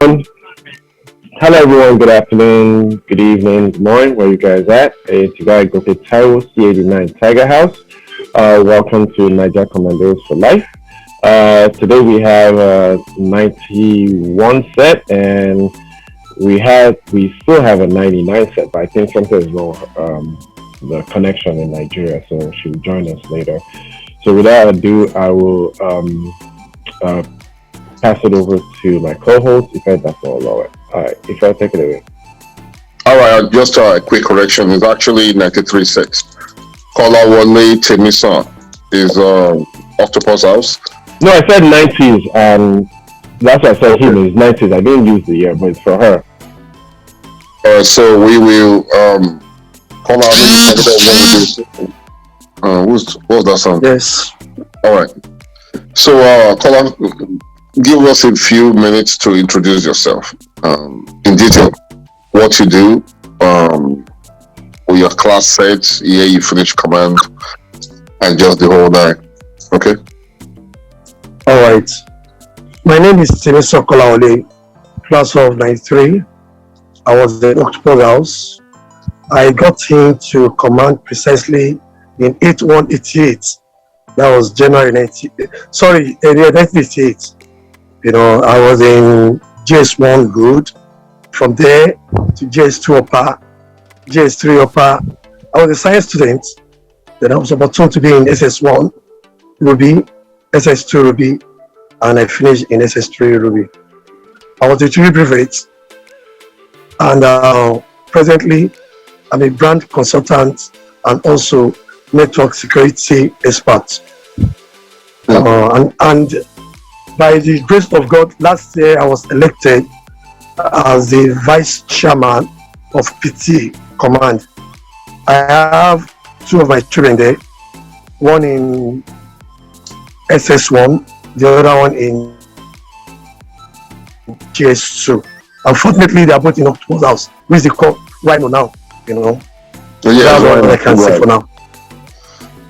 Um, Hello everyone, good afternoon, good evening, good morning, where you guys at? It's your guy Goke Taiwo, C89 Tiger House. Welcome to Naija Commandos for Life. Today we have 91 set and we still have a 99 set, but I think something is wrong the connection in Nigeria, so she'll join us later. So without ado, I will uh, pass it over to my co-host, Ife Dafolowe. All right, Ife, take it away. All right, just a quick correction. It's actually 93 sets. Kola Wale Temisa is Octopus House. No, I said 90s, and that's what I said him is 90s. I didn't use the year, but it's for her. So we will call out what's that sound? Yes. All right. So Kola, give us a few minutes to introduce yourself in detail. What you do, with your class sets, yeah, you finish command, and just the whole nine. Okay. All right. My name is Temisa Kolaole, class of 93. I was in Octopus House. I got into command precisely in 8188. That was January 1988. You know, I was in JS1 Good. From there to JS2 Upper, JS3 Upper. I was a science student. Then I was opportunity to be in SS1 Ruby, SS2 Ruby, and I finished in SS3 Ruby. I was a Ruby prefect, and presently I'm a brand consultant and also network security expert. And by the grace of God, last year I was elected as the vice chairman of PTA command. I have two of my children there, one in SS1, the other one in GS2. Unfortunately, they are both in Octopus House, which they call right now, you know. So yeah, that's what I can say for now.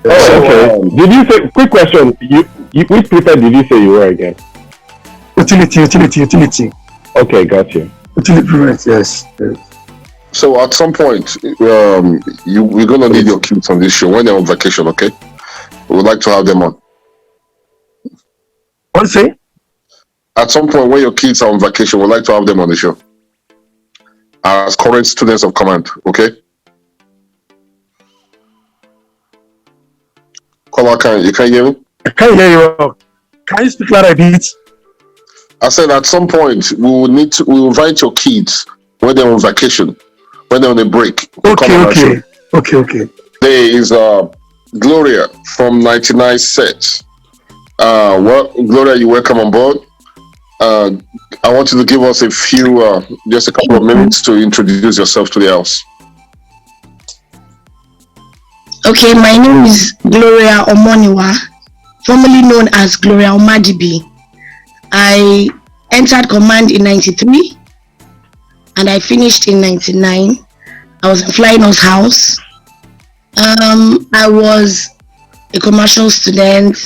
Oh, okay. Did you say, quick question, which prefect did you say you were again? Utility. Okay, got you. Utility prefect, yes. So at some point, we're gonna need your kids on this show when they're on vacation. Okay, we would like to have them on. What do you say? At some point, when your kids are on vacation, we'd like to have them on the show as current students of command. Okay. Kola, you can hear me? I can't hear you. Can you speak louder a bit? I said at some point we will invite your kids when they're on vacation, when they're on a break. Okay. There is Gloria from 99 sets. Well, Gloria, you're welcome on board. I want you to give us a few, just a couple of minutes to introduce yourself to the house. Okay, my name is Gloria Omoniwa, formerly known as Gloria Omadibi. I entered command in 93 and I finished in 99. I was in Flying Horse House. I was a commercial student.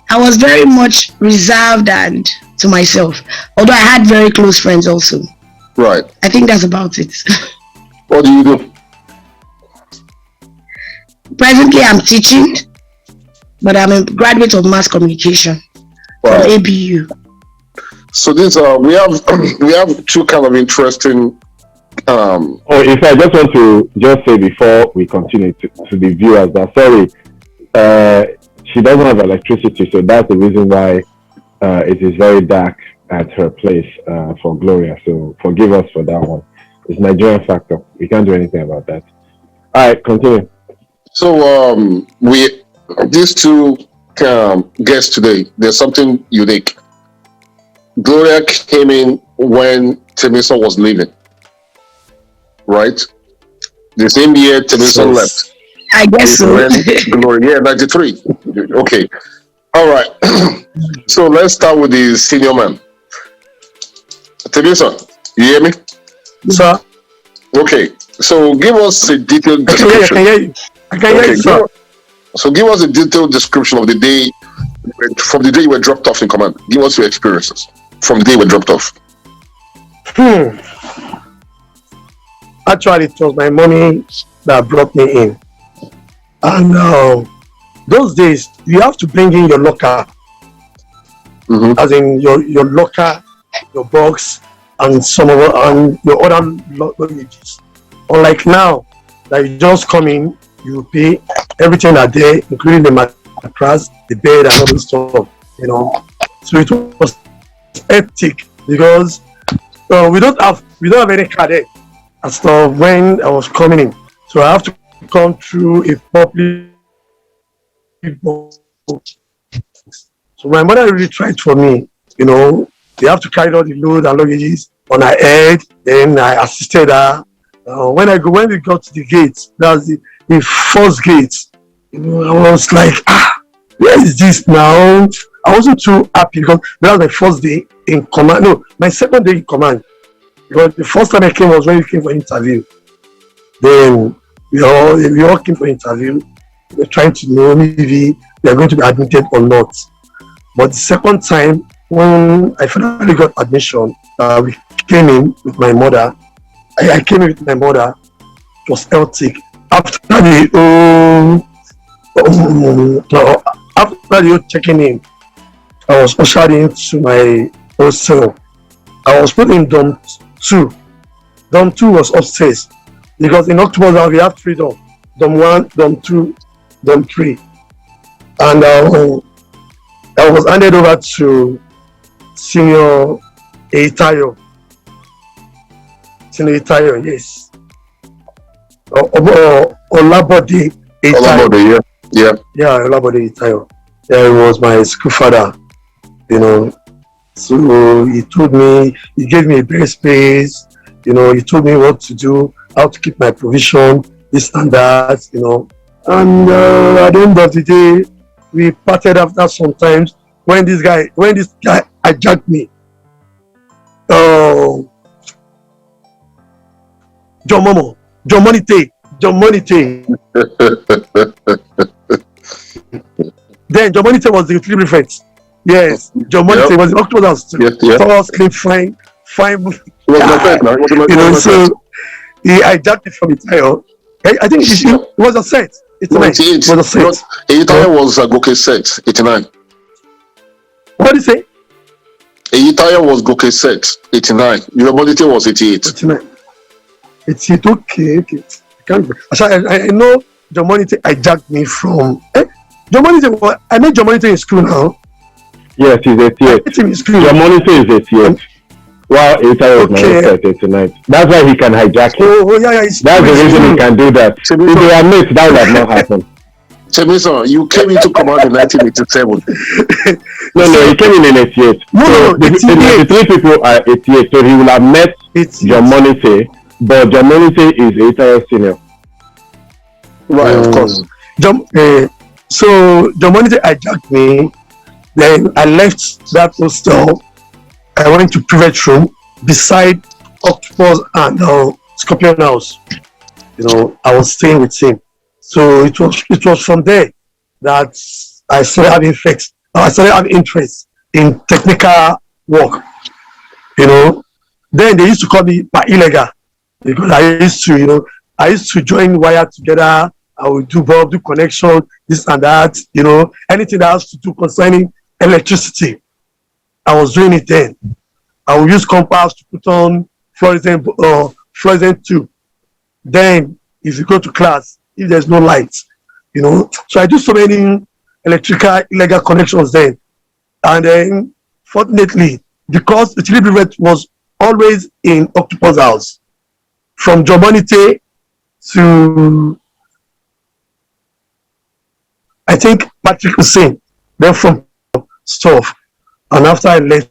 I was very much reserved and to myself, although I had very close friends also. Right. I think that's about it. What do you do? Presently, I'm teaching, but I'm a graduate of mass communication from ABU. So this we have two kind of interesting. If I just want to just say before we continue to the viewers that sorry, she doesn't have electricity, so that's the reason why it is very dark at her place for Gloria. So forgive us for that one. It's Nigerian factor. We can't do anything about that. All right, continue. So these two guests today, there's something unique. Gloria came in when Temisa was leaving, right? The same year Temisa left. I guess so. Gloria, yeah, 93. Okay. All right. So let's start with the senior man. Temisa, you hear me? Sir. Okay. So give us a detailed description. I can hear you. Sir. So give us a detailed description of the day, from the day you were dropped off in command. Give us your experiences from the day you were dropped off. Hmm. Actually, it was my money that brought me in. And those days, you have to bring in your locker, Mm-hmm. as in your locker, your box, and and your other luggages. Unlike now, that you just come in, you pay everything are there, including the mattress, the bed, and all those stuff. So it was hectic because we don't have any car there as of when I was coming in. So I have to come through a public box. So my mother really tried for me. They have to carry all the load and luggages on her head. Then I assisted her. When we got to the gate, that's the first gate. I was like, where is this now? I wasn't too happy because that was my first day in command. No, my second day in command. Because the first time I came was when we came for interview. Then we all came for interview. We're trying to know maybe we are going to be admitted or not. But the second time, when I finally got admission, we came in with my mother. I came in with my mother. It was hectic. After the checking in, I was ushered into my hostel. I was put in dorm 2. Dorm 2 was upstairs because in October we have 3 dorm. Dorm 1, dorm 2, dorm 3. And I was handed over to Senior Eitayo. Senior Eitayo, yes. Olabode Eitayo. Olabode, yeah. Yeah, Olabode Eitayo. Yeah, he was my school father, So he told me, he gave me a bare space, he told me what to do, how to keep my provision, this and that, And at the end of the day, we parted after sometimes when this guy hijacked me. John Monite. Then John Monite was the utility prefect. Yes, John Monite was the October. Tall, slim, fine. So he hijacked it from Itayo. I think it was a set. It was a set. Itayo was Goke set, 89. What did you say? Itayo was Goke set, 89. Your Monite was 88. 89. It's okay. I know John Monite hijacked me from. John Monite, I met John Monite in school now. Yes, he's 88. John Monite is 88. Well, Itayo was 89. That's why he can hijack it. Yeah. That's the reason he can do that. If they were mates, that would have not happened. Chemiso, you came into command in 1987. No, he came in 88. No, the 3 people are 88, so he will have met John Monite, but John Monite is Itayo senior. Right, of course. So John Monite hijacked me. Then I left that hostel. I went to private room beside Octopus and Scorpion House. I was staying with him. So it was from there that I started having interest in technical work. Then they used to call me illegal because I used to join wire together. I would do bulb, do connection, this and that. Anything that has to do concerning electricity, I was doing it then. I would use compass to put on fluorescent tube. Then if you go to class, if there's no light, so I do so many electrical illegal connections then. And then fortunately, because the utility prefect was always in Octopus house, from John Monite to I think Patrick Hussein, then from stuff. And after I left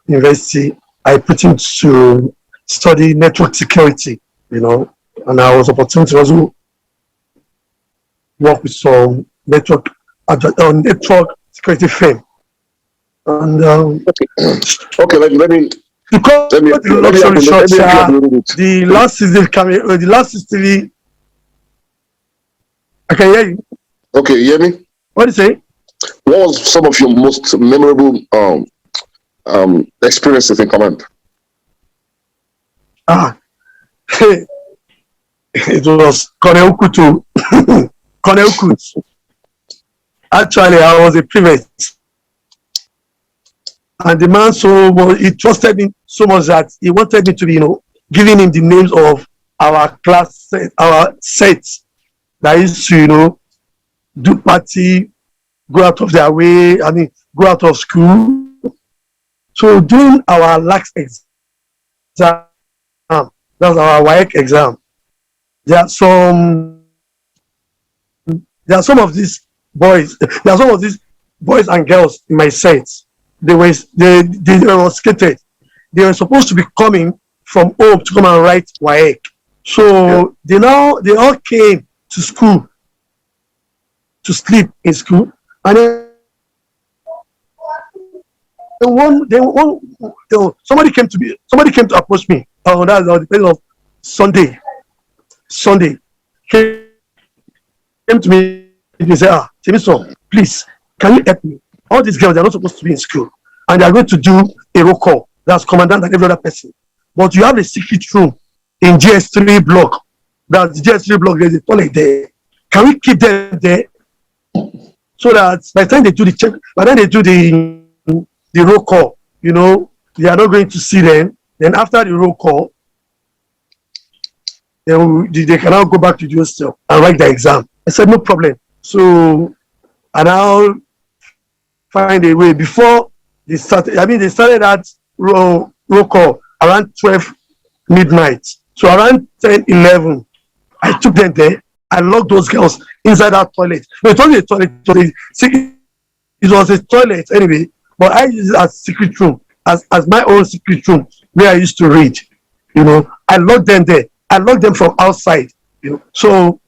university, I put him to study network security, and I was opportunity to also work with some network security firm. And okay, let me the last season coming, the last season, I can hear you. Okay, you hear me? What do you say? What was some of your most memorable experiences in command? Ah, it was Colonel Kutu. Colonel Kutu. Actually, I was a private. And the man he trusted me so much that he wanted me to be, giving him the names of our class, our sets that used to, do party, go out of their way, go out of school. So during our last exam, that's our WAEC exam, there are some of these boys, and girls in my set. They were skated. They were supposed to be coming from home to come and write WAEC. So they all came to school to sleep in school, and somebody came to approach me. Oh, that's on the day of Sunday. Came to me. They said, Timiso, please, can you help me? All these girls, they're not supposed to be in school, and they're going to do a roll call. That's commandant and every other person. But you have a secret room in GS3 block. That's GS3 block. There's a toilet there. Can we keep them there so that by the time they do the check, by the time they do the roll call, they are not going to see them. Then after the roll call, they can now go back to the hostel and write the exam. I said, no problem. So, and I'll find a way. Before they started, they started that roll call around 12 midnight. So around 10, 11, I took them there. I locked those girls inside that toilet. No, it wasn't a toilet. It was a toilet anyway, but I used it as secret room, as my own secret room where I used to read. I locked them there. I locked them from outside. So,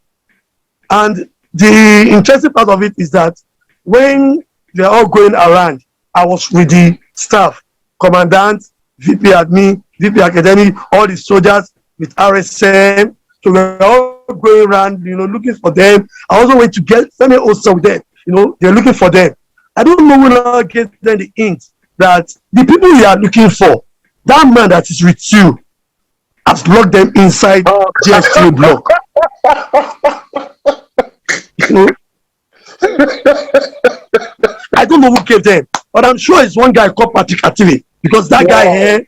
and the interesting part of it is that when they're all going around, I was with the staff, commandant, VP admin, VP academy, all the soldiers with RSM. So we're all going around, looking for them. I also went to get send me also with them. They're looking for them. I don't know when I get them the hint that the people you are looking for, that man that is with you, has locked them inside GS3 block. I don't know who gave them, but I'm sure it's one guy called Patrick Atili, because that guy here,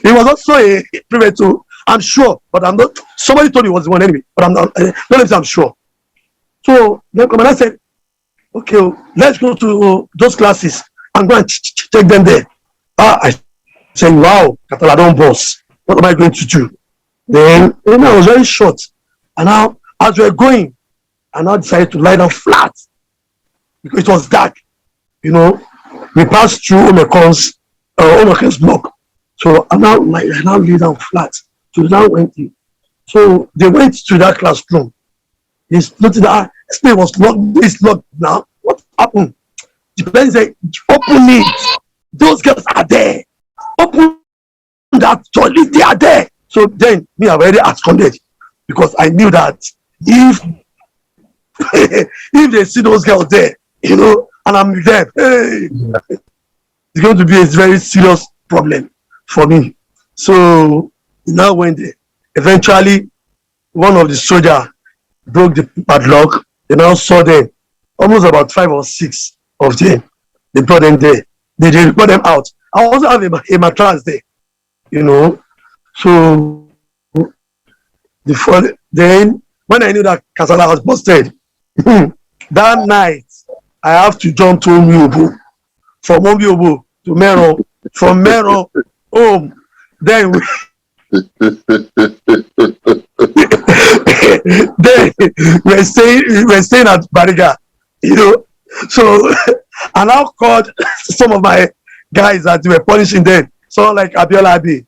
he was also a private too. I'm sure, but I'm not. Somebody told me it was one enemy, but I'm not. I'm sure. So the commander said, "Okay, let's go to those classes and go and take them there." I said, "Wow, Cataladon boss, what am I going to do?" Then I was very short, and now as we're going, I now decided to lie down flat because it was dark. We passed through Omekon's block, so I now lay down flat. So now went in. So they went to that classroom. They noticed that this place was locked. This locked now. What happened? The person said, "Open it. Those girls are there. Open that toilet. They are there." So then me, I already absconded because I knew that if they see those girls there, and I'm with them, hey, it's going to be a very serious problem for me. So now when eventually one of the soldiers broke the padlock, they now saw them, almost about 5 or 6 of them. They brought them there. They brought them out. I also have a mattress there, So then when I knew that Kasala was busted, that night I have to jump to Omiobo, from Omiobo to Mero, from Mero home. Then we're staying at Bariga, So I now called some of my guys that were punishing them, someone like Abiola Abi,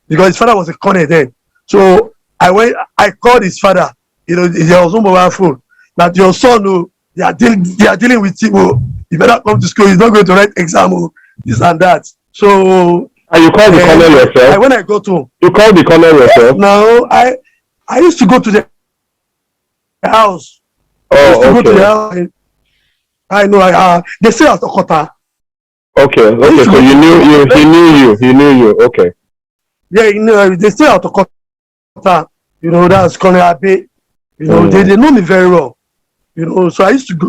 because his father was a colonel then. So I called his father, there was no mobile phone, that your son, they are dealing with him, he better come to school, he's not going to write exam, this and that. So and you called the colonel yourself? When I go to you called the colonel yourself? No, I used to go to the house. Oh, okay. Go to the house. I know, they say at Okota. Okay, so he knew you, okay. Yeah, they stay out of Kota. That's Colonel Abe. They know me very well. So I used to go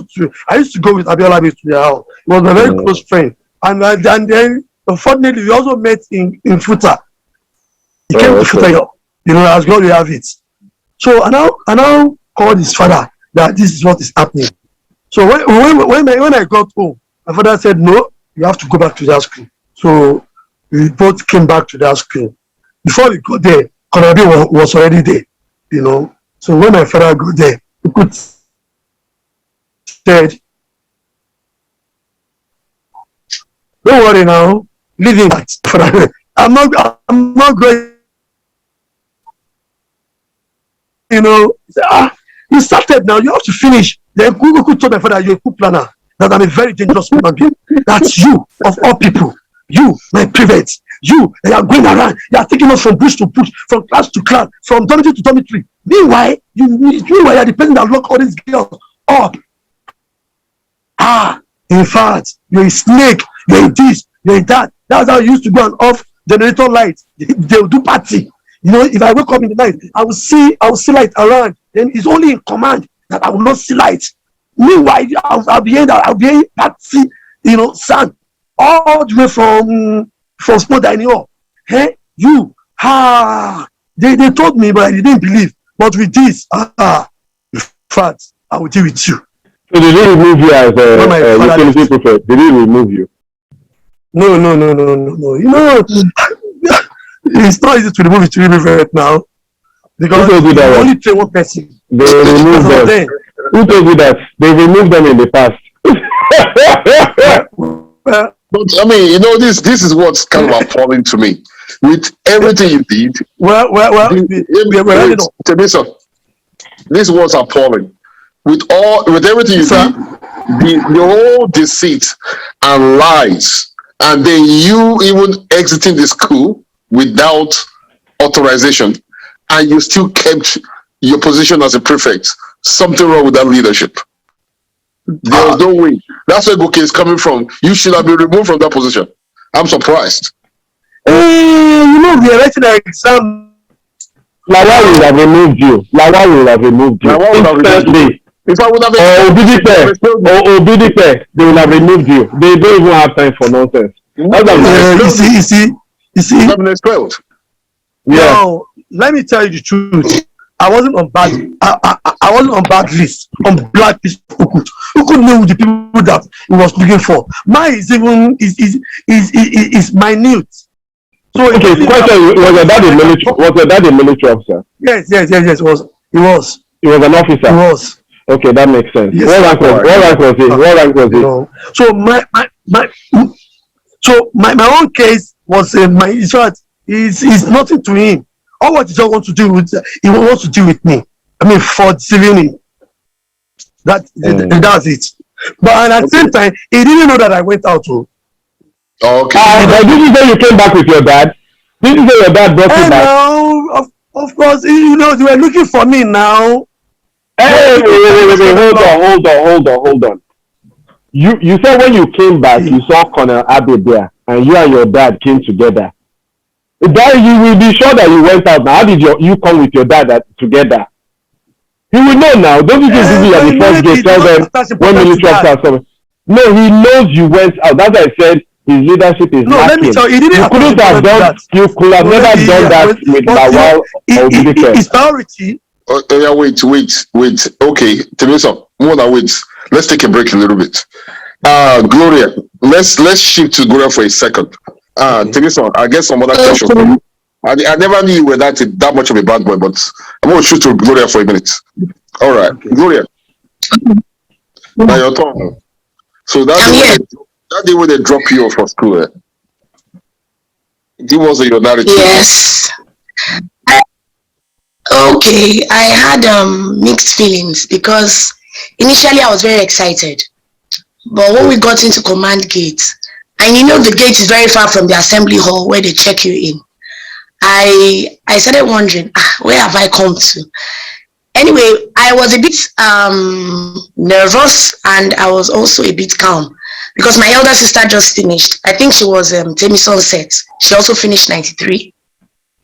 with Abiola Abe to their house. He was my very close friend. And then unfortunately we also met in Futa. He came to Futa, as God will have it. So I now called his father that this is what is happening. So when I got home, my father said, no, you have to go back to that school. So we both came back to that school. Before we got there, Comradery was already there. So when my father got there, he could said, don't worry now, leaving that. I'm not going. You started now, you have to finish. Then Kuku told my father, you're a coup planner, that I'm a very dangerous human being. That's you, of all people. You, my private. You are going around. You are taking us from bush to bush, from class to class, from dormitory to dormitory. Meanwhile, you are the person that lock all these girls up. In fact, you're a snake. You're a this. You're a that. That's how you used to go and off generator lights. They'll do party. If I wake up in the night, I will see light around. Then it's only in command that I will not see light. Meanwhile, I'll be in party, sun all the way from small dining hall. Hey, you, they told me, but I didn't believe. But with this, in fact, I will deal with you. So did he remove you as a utility prefect? Did he remove you? No. It's not easy to remove it right now. Because you only train one person. They removed them. Who told you that? They removed them in the past. But I mean, this is what's kind of appalling to me. With everything you did, this is what's appalling. With everything you did, the whole deceit and lies, and then you even exiting the school without authorization, and you still kept your position as a prefect. Something wrong with that leadership. There's no way. That's where Goke is coming from. You should have been removed from that position. I'm surprised. We are writing an exam. Lawa would have removed you. Instantly. If I would have Obidipe, they will have removed you. They don't even have time for nonsense. You see. Yeah. Now, let me tell you the truth. I wasn't on bad. I wasn't on bad list, on blacklist. Who could know the people that he was looking for? Mine is even is minute. So okay, question: was your dad a military officer? Yes. He was. He was an officer. He was. Okay, that makes sense. Yes, What rank was he? So my own case was in short is nothing to him. All what he just wants to do with he wants to deal with me. I mean, for deceiving him. That's it. But at the same time, he didn't know that I went out to. Okay. But this is when you came back with your dad. This is when your dad brought you back. Now, of course, they were looking for me now. Hey, wait, hold on. You said when you came back, you saw Colonel Abe there, and you and your dad came together. That you will be sure that you went out now. How did you come with your dad together? He will know now. Don't you think you are the first gate? Tell them when military officers come. No, he knows you went out. That's why I said his leadership is lacking. Let me tell you, you couldn't have done. You could have never done that with Lawal or Obidipe. His priority. Yeah, wait. Okay, Teresa, more than wait. Let's take a break a little bit. Gloria, let's shift to Gloria for a second. Teresa, I guess some other questions for you. I never knew you were that much of a bad boy, but I'm going to shoot to Gloria for a minute. All right, okay. Gloria. Now your turn. So that day when they drop you off for school, it was your narrative. Yes. Okay, I had mixed feelings because initially I was very excited, but when we got into command gate, and the gate is very far from the assembly hall where they check you in, I started wondering, where have I come to? Anyway, I was a bit nervous, and I was also a bit calm because my elder sister just finished. I think she was Temison's set. She also finished 93.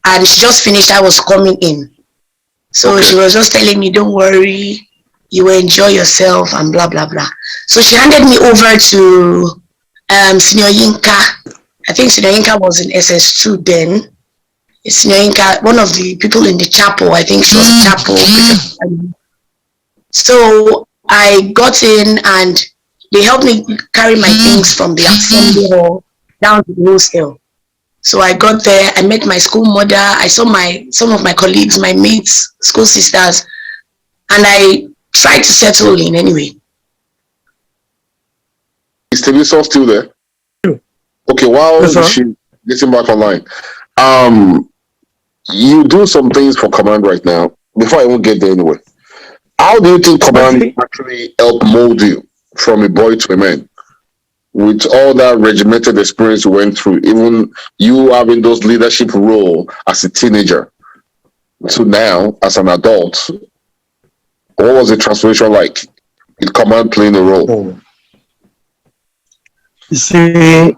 and she just finished. I was coming in, so she was just telling me, "Don't worry, you will enjoy yourself," and blah blah blah. So she handed me over to Senior Yinka. I think Senior Yinka was in SS2 then. Senior Yinka, one of the people in the chapel. I think she was a chapel. So I got in and they helped me carry my things from the assembly hall down to the hostel. So I got there, I met my school mother, I saw some of my colleagues, my mates, school sisters, and I tried to settle in anyway. Is Teviso still there? Okay, while she's getting back online, you do some things for Command right now. Before I even get there anyway, how do you think Command actually helped mold you from a boy to a man? With all that regimented experience you went through, even you having those leadership role as a teenager to now as an adult, what was the transformation like with Command playing a role? You see,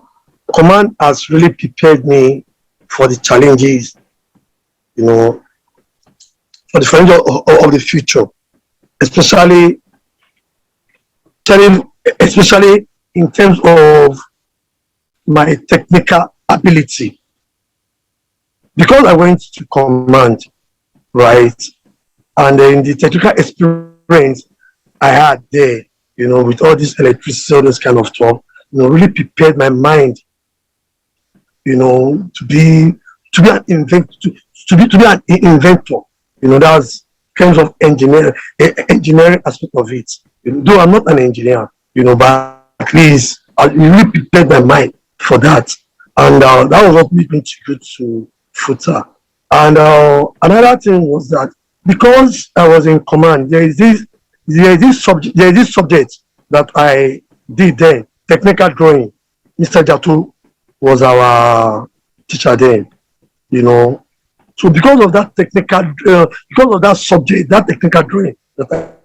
Command has really prepared me for the challenges, you know, for the challenges of the future, especially in terms of my technical ability. Because I went to Command, right, and in the technical experience I had there, you know, with all this electricity, all this kind of stuff, you know, really prepared my mind, you know, to be an inventor, you know, that's kind of engineering aspect of it. Though I'm not an engineer, you know, but at least I really prepared my mind for that, and that was what made me to go to FUTA. And another thing was that because I was in Command, there is this subject that I did then, technical drawing. Mr. Jatu was our teacher then, you know. So because of that because of that subject, that technical drawing that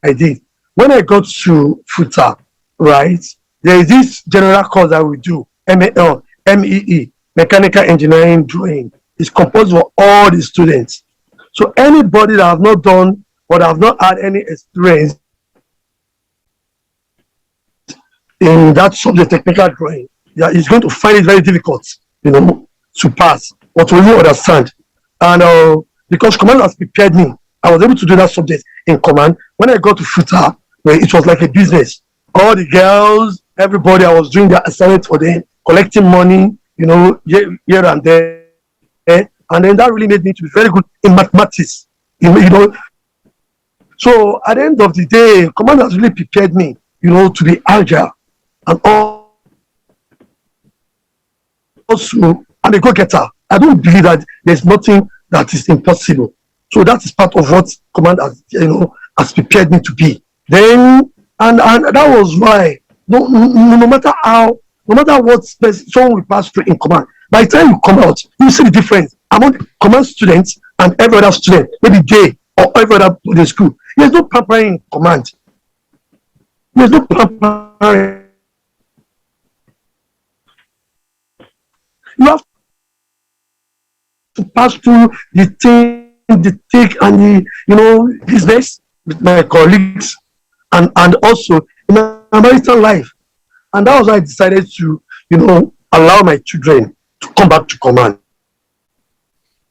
I did, when I got to FUTA, right, there is this general course that we do, MEE, Mechanical Engineering Drawing. It's composed for all the students. So anybody that have not done or have not had any experience in that subject, technical drawing, yeah, is going to find it very difficult, you know, to pass or to really understand. And because Command has prepared me, I was able to do that subject in Command. When I got to FUTA, it was like a business. All the girls, everybody, I was doing their assignment for them, collecting money, you know, here and there. And then that really made me to be very good in mathematics, you know. So at the end of the day, Command has really prepared me, you know, to be agile and also I'm a go-getter. I don't believe that there's nothing that is impossible. So that is part of what Command has, you know, has prepared me to be. Then and that was why no matter what someone will pass through in Command, by the time you come out, you see the difference among Command students and every other student, maybe day or every other in the school. There's no pampering in Command. There's no pampering. You have to pass through the thing, the thick and the, you know, business with my colleagues and also in my marital life. And that was why I decided to, you know, allow my children to come back to Command.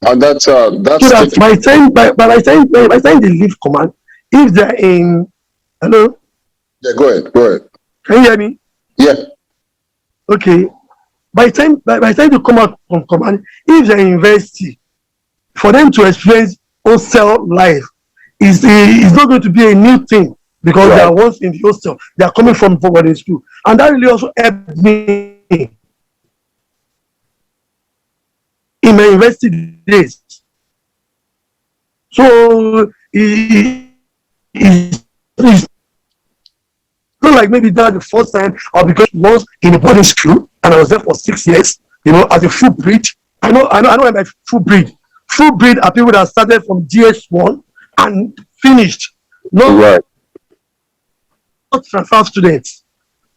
And that's so that by the time they leave Command, if they're in, hello? Yeah, go ahead. Can you hear me? Yeah. Okay. By the time they come out from Command, if they're in university, for them to experience hostel life is not going to be a new thing because they are once in the hostel, they are coming from boarding school, and that really also helped me in my university days. So it's not like maybe that the first time or because I was in a boarding school and I was there for 6 years, you know, as a full breed. I know I'm a full breed. Full breed are people that started from GS1 and finished. Not transfer students.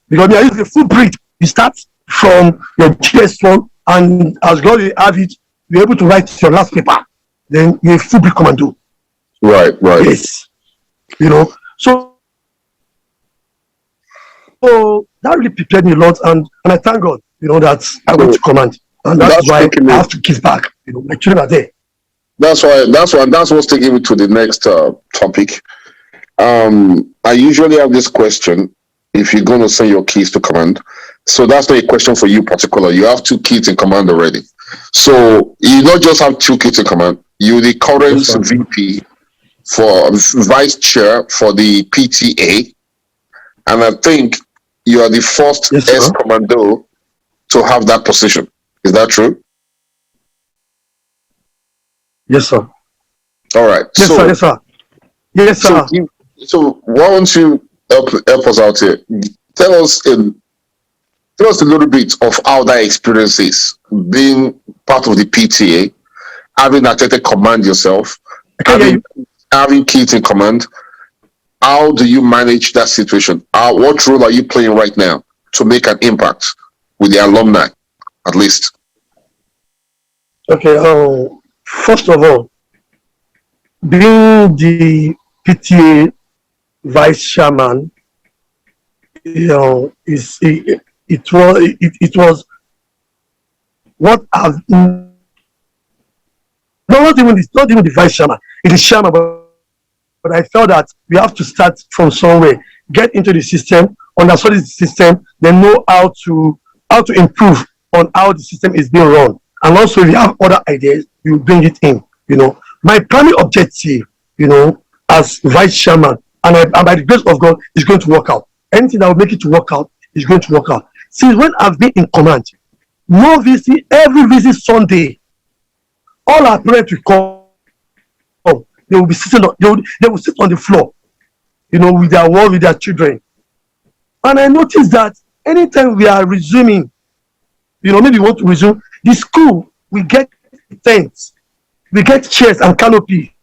Because I a full breed. You start from your GS1 and as God will have it, you're able to write your last paper, then you're a full brick commando. Right. Yes. You know, so that really prepared me a lot, and I thank God, you know, that I went to command, and that's why I have to give back. You know, my children are there. That's what's taking me to the next topic. I usually have this question: if you're going to send your kids to command, so that's not a question for you particular. You have 2 kids in command already, so you not just have 2 kids in command. You're the current VP for vice chair for the PTA, and I think you are the first ex-commando to have that position. Is that true? Yes, sir. All right. Yes, sir. Yes, sir. So why don't you help us out here? Tell us a little bit of how that experience is, being part of the PTA, having attended command yourself, having kids in command. How do you manage that situation? What role are you playing right now to make an impact with the alumni, at least? Okay. First of all, being the PTA vice chairman, you know, it was what I've not even the vice chairman, it is chairman, but I felt that we have to start from somewhere, get into the system, understand the system, then know how to improve on how the system is being run. And also, if you have other ideas, you bring it in. You know, my primary objective, you know, as vice chairman, and by the grace of God, is going to work out. Anything that will make it to work out is going to work out. Since when I've been in command, no visit, every visit Sunday, all our parents will come. They will be sitting on, they will sit on the floor, you know, with their children. And I noticed that anytime we are resuming, you know, maybe we want to resume, the school, we get tents, we get chairs and canopy,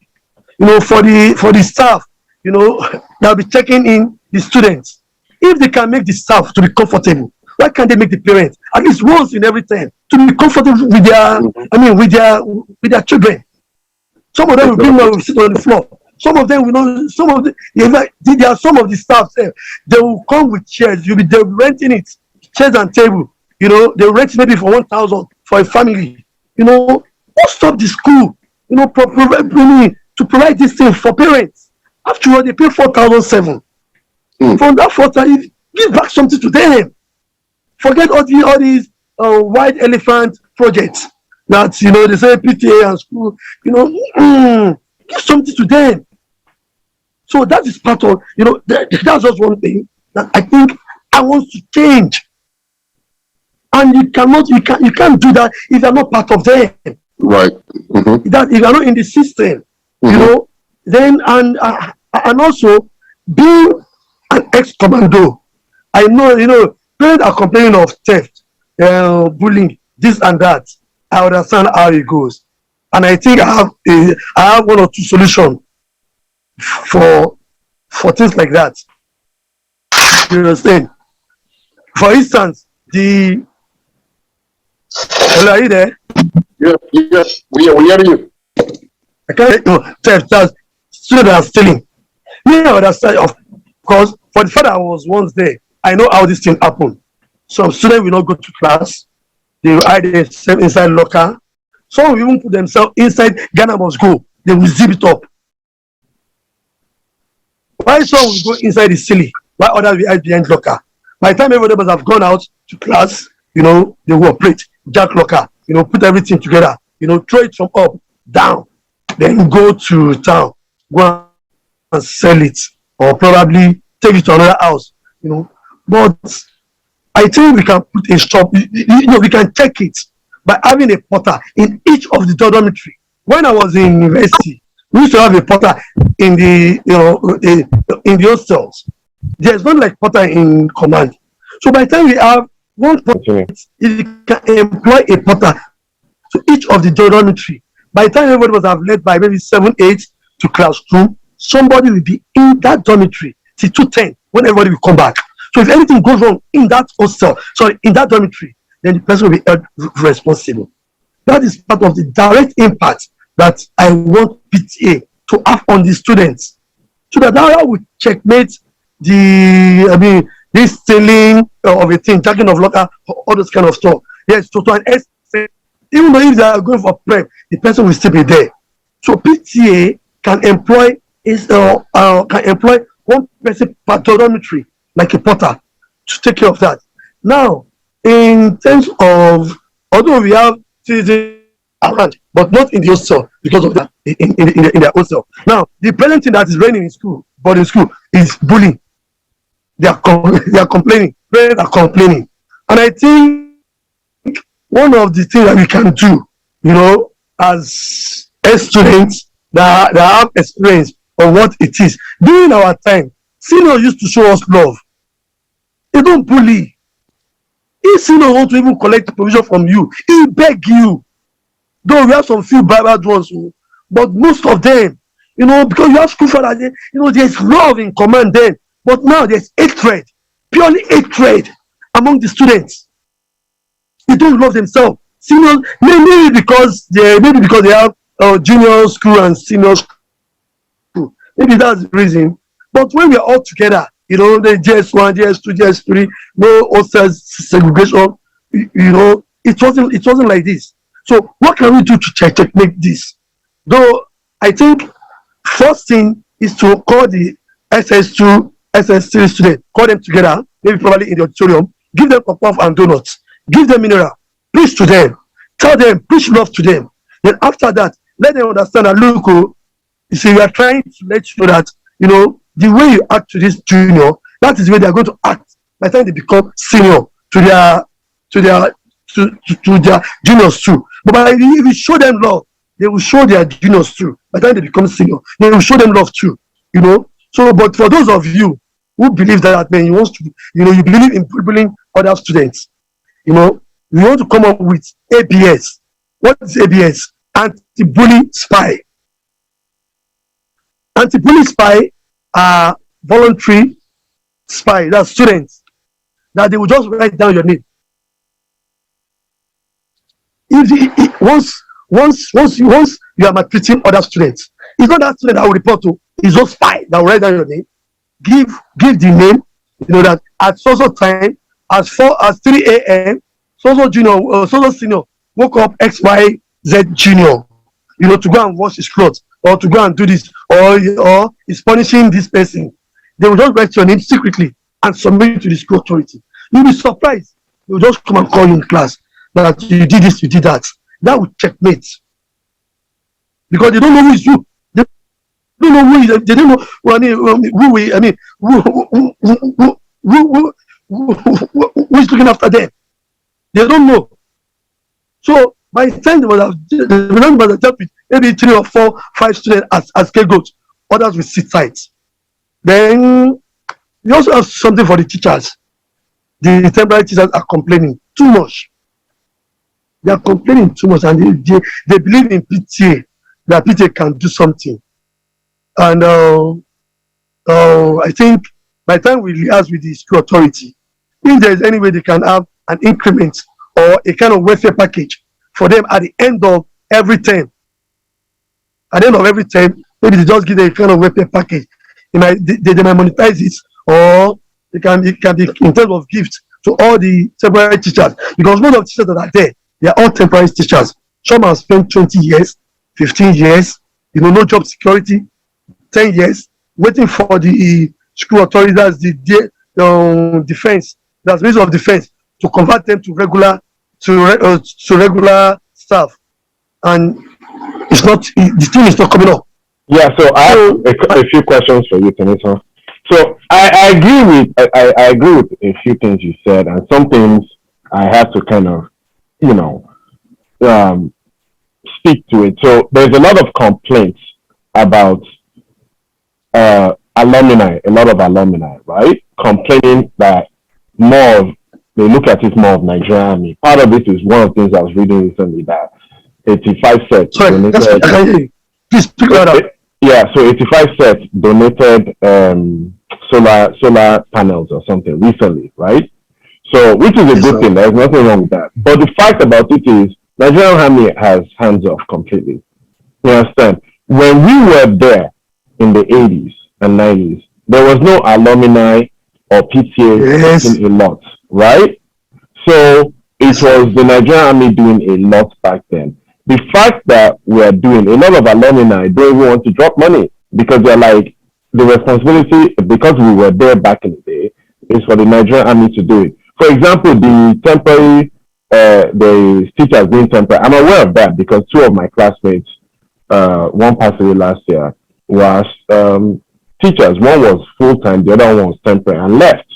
you know, for the staff, you know, they'll be checking in the students. If they can make the staff to be comfortable, why can't they make the parents at least once in every time to be comfortable with their, with their children? Some of them will bring them sit on the floor. Some of them will not. There are some of the staff there. They will come with chairs. They'll be renting it, chairs and table. You know, they rent maybe for 1,000 for a family. You know, don't stop the school. You know, to provide this thing for parents. After all, they pay 4,700. From that 4,000, give back something to them. Forget all these white elephant projects that, you know, they say PTA and school. You know, give something to them. So that is part of, you know, that's just one thing that I think I want to change. And you can't do that if you're not part of them. Right. That if you're not in the system, you know, then and also being an ex-commando, I know, you know, parents are complaining of theft, bullying, this and that. I understand how it goes, and I think I have 1 or 2 solutions for things like that. You understand? For instance, hello, are you there? Yeah, we hear you. I can't theft. Students are stealing. Me, I understand, of course. For the fact that I was once there, I know how this thing happened. Some students will not go to class. They will hide themselves inside locker. Some will even put themselves inside Ghana must go. They will zip it up. Why some will go inside the ceiling? Why others will hide behind locker? By the time everybody must have gone out to class, you know, they will operate, jack locker, you know, put everything together, you know, throw it from up, down, then go to town, go and sell it, or probably take it to another house, you know. But I think we can put a stop, you know, we can check it by having a porter in each of the dormitory. When I was in university, we used to have a porter in the, you know, in the hostels. There's not like porter in command. So by the time we have one porter, if you can employ a porter to each of the dormitory, by the time everybody was have led by maybe 7, 8 to classroom, somebody will be in that dormitory till 2:10 when everybody will come back. So if anything goes wrong in that hostel, in that dormitory, then the person will be held responsible. That is part of the direct impact that I want PTA to have on the students, so that I will checkmate this stealing of a thing, jacking of locker, all those kind of stuff. Yes, to an extent, even though if they are going for prep, the person will still be there. So PTA can employ one person per dormitory, like a porter, to take care of that. Now, in terms of, although we have citizens around, but not in the hostel because of that in their hostel. Now, the present thing that is reigning in school, boarding school, is bullying. They are complaining. Parents are complaining, and I think one of the things that we can do, as students that have experience of what it is. During our time, seniors used to show us love. They don't bully. If seniors want to even collect provision from you, he beg you. Though we have some few bad ones, but most of them, because you have school fathers, there's love in command then. But now there's hatred, purely hatred among the students. They don't love themselves. Seniors, maybe because they have junior school and senior school. Maybe that's the reason. But when we're all together, the JS1, JS2, JS3, no hostel segregation, it wasn't like this. So what can we do to checkmate this? Though I think first thing is to call the SS2, SS3 students, call them together, maybe probably in the auditorium, give them puff and donuts, give them mineral, preach to them, tell them, preach love to them. Then after that, let them understand that, look, you see, we are trying to let you know that, the way you act to this junior, that is the way they are going to act by the time they become senior to their juniors too. But if you show them love, they will show their juniors too. By the time they become senior, they will show them love too. So, but for those of you who believe that, man, you believe in bullying other students, we want to come up with ABS. What is ABS? Anti-bully spy. Anti-bully spy are voluntary spy. That's students that they will just write down your name. Once you are maltreating other students, it's not that student that will report to. It's just spy that will write down your name. Give the name. That at so time, as 3 a.m. So junior, so senior woke up XYZ junior, to go and wash his clothes or to go and do this or is punishing this person. They will just write your name secretly and submit it to the school authority. You'll be surprised. They will just come and call you in class that you did this, you did that. That will checkmate. Because they don't know who is you. They don't know who is. They don't know who is looking after them. They don't know. So by the time they must have dealt with maybe 3 or 4, 5 students as scapegoats, others will sit tight. Then we also have something for the teachers. The temporary teachers are complaining too much. They are complaining too much, and they believe in PTA, that PTA can do something. And I think by the time we liaise with the school authority, if there is any way they can have an increment or a kind of welfare package for them at the end of every term. At the end of every term, maybe they just give them a kind of welfare package. They might monetize it, or it can be in terms of gifts to all the temporary teachers. Because most of the teachers that are there, they are all temporary teachers. Some have spent 20 years, 15 years, no job security, 10 years, waiting for the school authorities, that's the defense, that's Ministry of Defense, to convert them to regular staff. And the thing is not coming up. Yeah, so I have a few questions for you, Tennyson. So I agree with a few things you said, and some things I have to kind of, speak to it. So there's a lot of complaints about alumni, a lot of alumni, right? Complaining that they look at it more of Nigerian Army. Part of it is one of the things I was reading recently, that 85 sets donated. Please speak that up. Yeah, so 85 sets donated solar panels or something recently, right? So, which is a good thing. There's nothing wrong with that. But the fact about it is, Nigerian Army has hands off completely. You understand? When we were there in the 80s and 90s, there was no alumni or PTA doing a lot, right? So it was the Nigerian Army doing a lot back then. The fact that we are doing a lot of alumni don't even want to drop money because they're like, the responsibility, because we were there back in the day, is for the Nigerian Army to do it. For example, the temporary, the teachers being temporary, I'm aware of that because two of my classmates, one passed away last year, was teachers. One was full-time, the other one was temporary and left.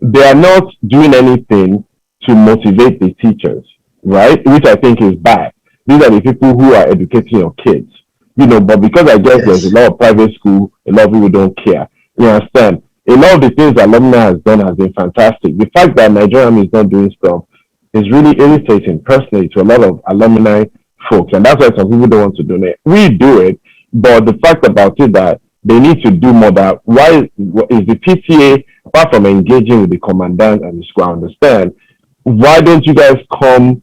They are not doing anything to motivate the teachers, right? Which I think is bad. These are the people who are educating your kids, but because I guess there's a lot of private school, a lot of people don't care. You understand? A lot of the things that Alumni has done has been fantastic. The fact that Nigerian is not doing stuff is really irritating personally to a lot of alumni folks, and that's why some people don't want to donate. We do it, but the fact about it that they need to do more. That why is the PTA, apart from engaging with the commandant and the school, I understand, why don't you guys come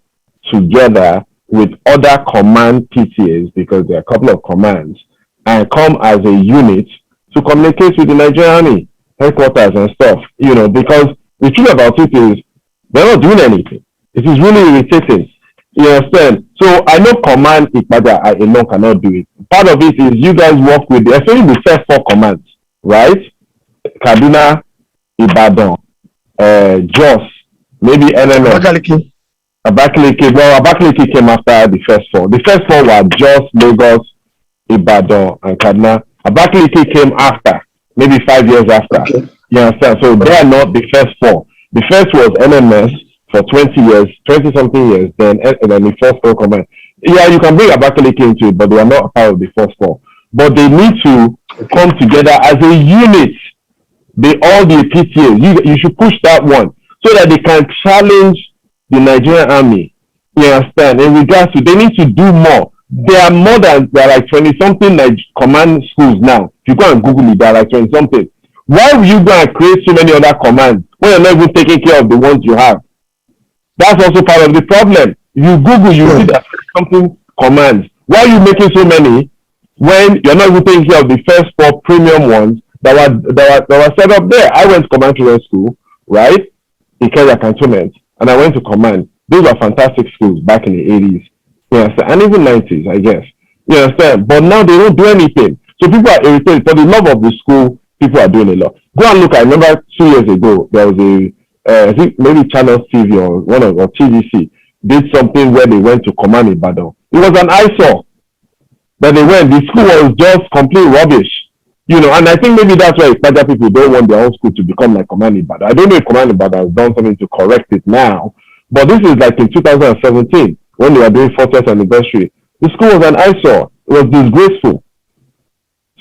together with other command PTAs, because there are a couple of commands, and come as a unit to communicate with the Nigerian Army headquarters and stuff, because the truth about it is they're not doing anything. It is really irritating. You understand? So I know command Ipada alone cannot do it. Part of it is you guys work with especially the first four commands, right? Kaduna, Ibadan, Jos, maybe NMS. Abakaliki. Well, Abakaliki came after the first four. The first four were Jos, Lagos, Ibadan, and Kaduna. Abakaliki came after, maybe 5 years after. Okay. You understand? So they are not the first four. The first was NMS for 20-something years, then the first four command. Yeah, you can bring Abakaliki into it, but they are not part of the first four. But they need to come together as a unit. All the PTAs, you should push that one so that they can challenge the Nigerian Army. You understand? In regards to, they need to do more. There are like 20-something command schools now. If you go and Google it, there are like 20-something. Why will you go and create so many other commands when you're not even taking care of the ones you have? That's also part of the problem. If you Google, you see that something commands. Why are you making so many when you're not even taking care of the first four premium ones that were set up there? I went to command training school, right? In Kenya Cantonment, and I went to command. Those were fantastic schools back in the 80s. You understand? And even 90s, I guess. You understand? But now they don't do anything. So people are irritated. For the love of the school, people are doing a lot. Go and look. I remember 2 years ago, there was I think maybe Channel TV or TVC did something where they went to command Ibadan. It was an eyesore that they went. The school was just complete rubbish. And I think maybe that's why Ibadan people don't want their own school to become like Command Ibadan. I don't know if Command Ibadan has done something to correct it now, but this is like in 2017 when they were doing 40th anniversary. The school was an eyesore. It was disgraceful.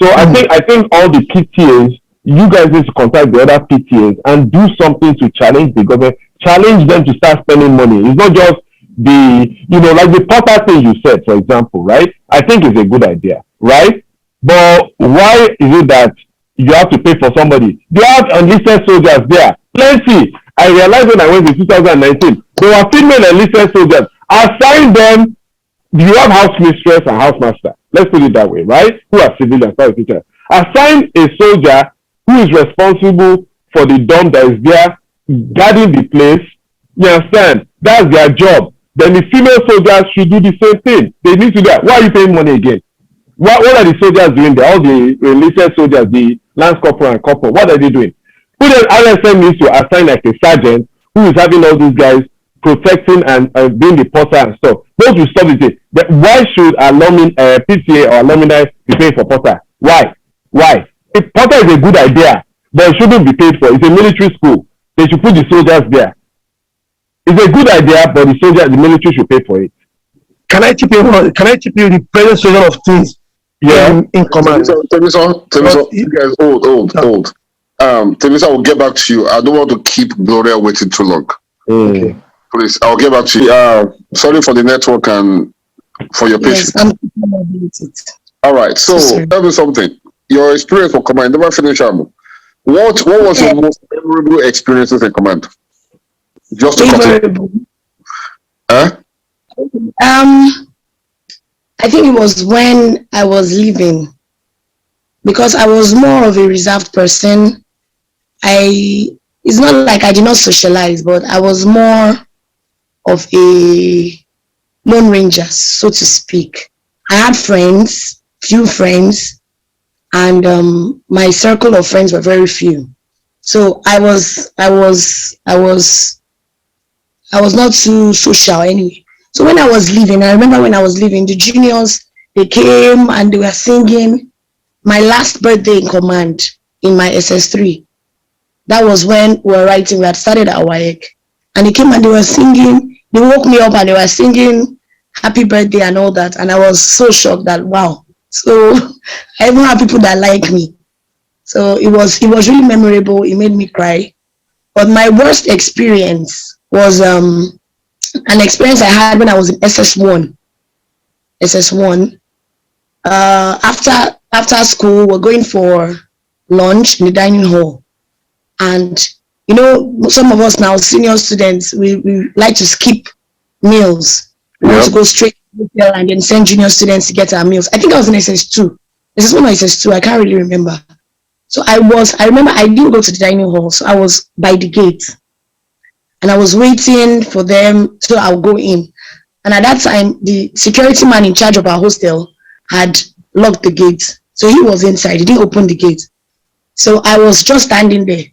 So I think all the PTAs, you guys need to contact the other PTAs and do something to challenge the government, challenge them to start spending money. It's not just like the Potter thing you said, for example, right? I think it's a good idea, right? But why is it that you have to pay for somebody? They have enlisted soldiers there. Plenty. I realized when I went in 2019, there were female enlisted soldiers. Assign them. You have house mistress and housemaster. Let's put it that way, right? Who are civilians, not teachers. Assign a soldier who is responsible for the dorm that is there, guarding the place. You understand? That's their job. Then the female soldiers should do the same thing. They need to do that. Why are you paying money again? What are the soldiers doing there? All the enlisted soldiers, the lance corporal and corporal, what are they doing? Who then RSM needs to assign like a sergeant who is having all these guys protecting and being the porter and stuff. Those will stop it. But why should alumni, PTA or alumni be paying for porter? Why? If porter is a good idea, but it shouldn't be paid for. It's a military school. They should put the soldiers there. It's a good idea, but the military should pay for it. Can I tip you the present solution of things? Yeah. In command. Temisa, you guys old. Temisa, I will get back to you. I don't want to keep Gloria waiting too long. Okay. Please, I'll get back to you. Sorry for the network and for your patience. All right. So tell me something. Your experience for command. Never finish. What was your most memorable experiences in command? Just to continue. I think it was when I was leaving, because I was more of a reserved person. It's not like I did not socialize, but I was more of a lone ranger, so to speak. I had friends, few friends, and my circle of friends were very few. So I was not too social anyway. So when I was leaving, I remember when I was leaving, the juniors, they came and they were singing my last birthday in command in my SS3. That was when we were writing, we had started our WAEC. And they came and they were singing, they woke me up and they were singing happy birthday and all that. And I was so shocked that, wow. So I even have people that like me. So it was really memorable. It made me cry. But my worst experience was an experience I had when I was in SS1. SS1. After school, we're going for lunch in the dining hall. And you know, some of us now, senior students, we like to skip meals. We want to go straight to the hotel and then send junior students to get our meals. I think I was in SS2. SS1 or SS2, I can't really remember. So I remember I didn't go to the dining hall, so I was by the gate. And I was waiting for them, so I'll go in. And at that time, the security man in charge of our hostel had locked the gate. So he was inside, he didn't open the gate. So I was just standing there.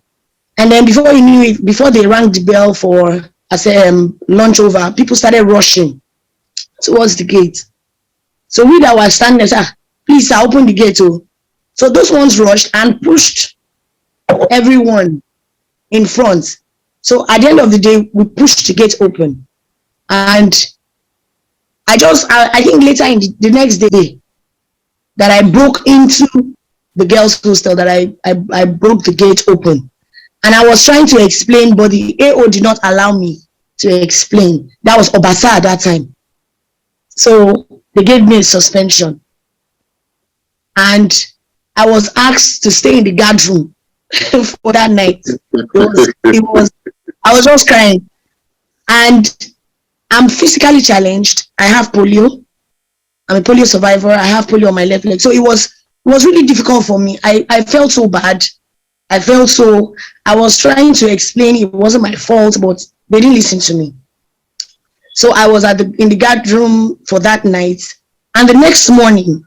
And then before you knew it, before they rang the bell for lunch over, people started rushing towards the gate. So we that were standing there, please, sir, open the gate. Oh. So those ones rushed and pushed everyone in front. So at the end of the day, we pushed the gate open. And I think later in the next day that I broke into the girls' hostel, that I broke the gate open. And I was trying to explain, but the AO did not allow me to explain. That was Obasa at that time. So they gave me a suspension. And I was asked to stay in the guard room for that night. I was just crying. And I'm physically challenged. I have polio. I'm a polio survivor. I have polio on my left leg. So it was really difficult for me. I felt so bad. I was trying to explain it wasn't my fault, but they didn't listen to me. So I was in the guard room for that night. And the next morning,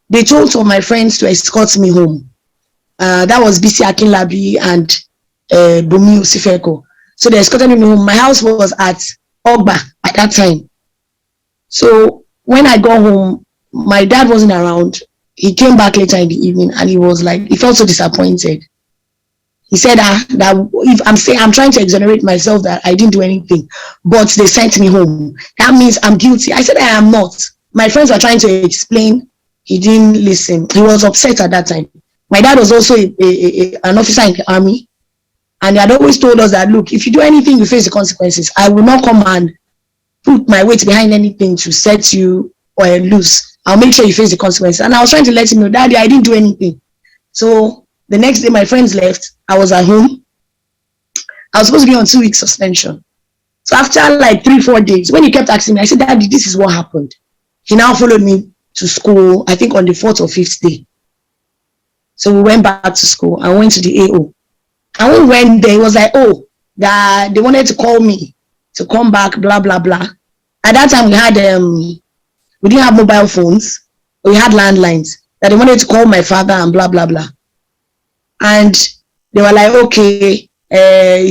they told some of my friends to escort me home. That was BC Akinlabi and Bumi Usifeko. So they escorted me home. My house was at Ogba at that time. So when I got home, my dad wasn't around. He came back later in the evening and he was like, he felt so disappointed. He said that if I'm trying to exonerate myself that I didn't do anything, but they sent me home. That means I'm guilty. I said I am not. My friends were trying to explain. He didn't listen. He was upset at that time. My dad was also an officer in the army, and he had always told us that, look, if you do anything, you face the consequences. I will not come and put my weight behind anything to set you or loose. I'll make sure you face the consequences. And I was trying to let him know, Daddy, I didn't do anything. So the next day, my friends left. I was at home. I was supposed to be on 2 weeks suspension. So after like 3-4 days, when he kept asking me, I said, Daddy, this is what happened. He now followed me to school, I think on the 4th or 5th day. So we went back to school and went to the AO. And when we went there, it was like, oh, that they wanted to call me to come back, blah, blah, blah. At that time, we didn't have mobile phones. We had landlines. That they wanted to call my father and blah, blah, blah. And they were like, okay,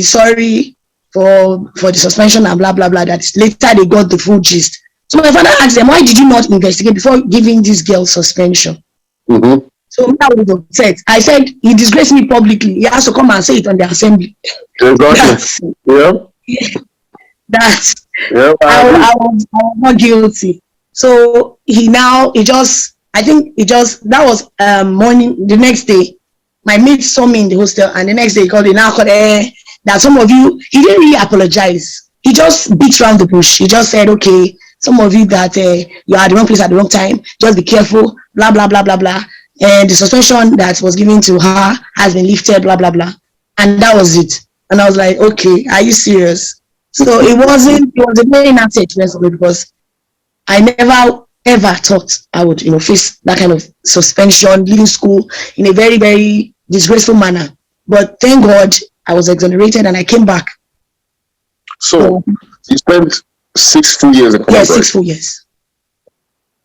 sorry for the suspension and blah, blah, blah. That later they got the full gist. So my father asked them, why did you not investigate before giving this girl suspension? Mm-hmm. So I was upset. I said, he disgraced me publicly. He has to come and say it on the assembly. I was not guilty. So that was morning, the next day, my mate saw me in the hostel, and the next day he called that some of you, he didn't really apologize. He just beat around the bush. He just said, okay, some of you that you are at the wrong place at the wrong time, just be careful, blah, blah, blah, blah, blah. And the suspension that was given to her has been lifted, blah, blah, blah. And that was it. And I was like, okay, are you serious? So it was a very nasty experience for me, because I never ever thought I would, face that kind of suspension, leaving school in a very, very disgraceful manner. But thank God I was exonerated and I came back. So you spent 6 full years in command, yes, right? 6 full years.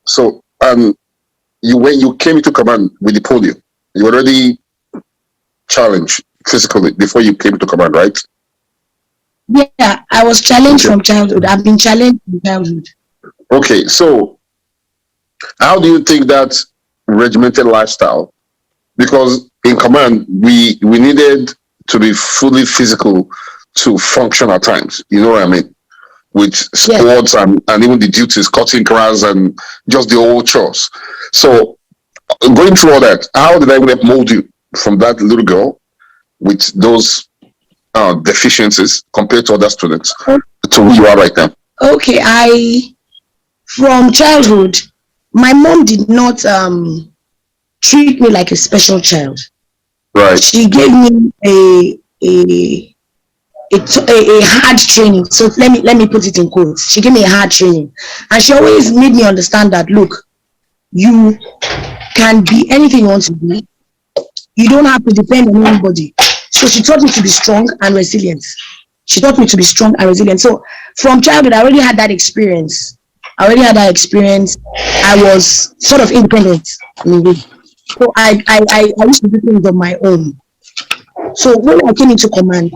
So when you came into command with the polio, you were already challenged physically before you came to command, right? Yeah, I was challenged from childhood. I've been challenged from childhood. Okay, so how do you think that regimental lifestyle? Because in command, we needed to be fully physical to function at times. You know what I mean? With sports and even the duties, cutting grass and just the old chores. So going through all that, how did I mold you from that little girl with those deficiencies compared to other students to who you are right now? Okay, from childhood, my mom did not treat me like a special child. Right. She gave me a hard training. So let me put it in quotes. She gave me a hard training, and she always made me understand that, look, you can be anything you want to be. You don't have to depend on anybody. So she taught me to be strong and resilient. So from childhood, I already had that experience. I was sort of independent in a way. So I used to do things on my own. So when I came into command,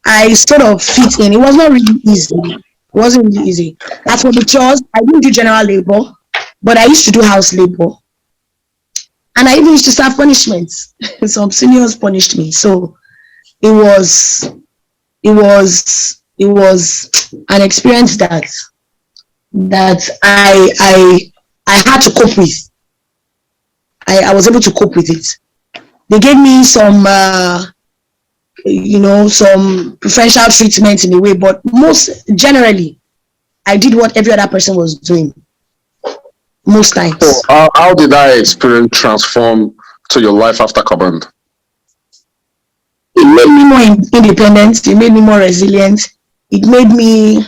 I sort of fit in. It was not really easy. It wasn't really easy. As for the chores, I didn't do general labor, but I used to do house labor. And I even used to serve punishments. Some seniors punished me. So it was an experience that I had to cope with. I was able to cope with it. They gave me some some preferential treatment in a way, but most generally I did what every other person was doing most times. So how did that experience transform to your life after command? It made me more independent. It made me more resilient. It made me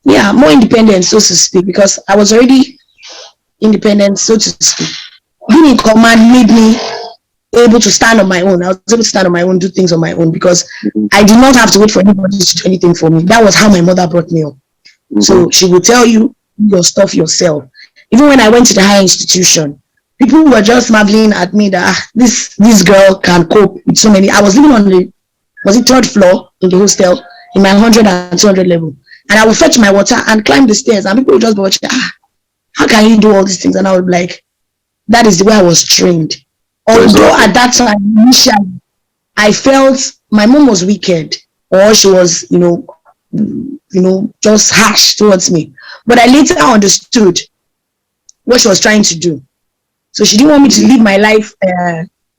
more independent, so to speak, because I was already independent, so to speak. Being in command made me able to stand on my own. I was able to stand on my own, do things on my own, because I did not have to wait for anybody to do anything for me. That was how my mother brought me up. So she would tell you your stuff yourself. Even when I went to the higher institution, people were just marveling at me that this girl can cope with so many. I was living on the 3rd floor in the hostel in my 100 and 200 level, and I would fetch my water and climb the stairs, and people would just be watching. How can you do all these things? And I would be like, that is the way I was trained. Although at that time, initially, I felt my mom was wicked, or she was, just harsh towards me. But I later understood what she was trying to do. So she didn't want me to live my life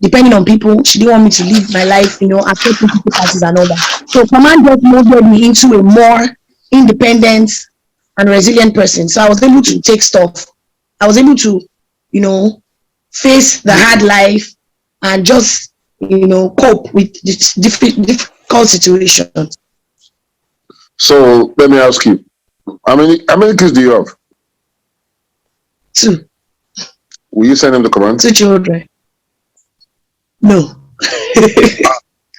depending on people. She didn't want me to live my life, accepting people parties and all that. So command just molded me into a more independent and resilient person. So I was able to take stuff. I was able to, face the hard life and just, cope with this difficult situations. So let me ask you, how many kids do you have? 2. Will you send them to command? 2 children. No.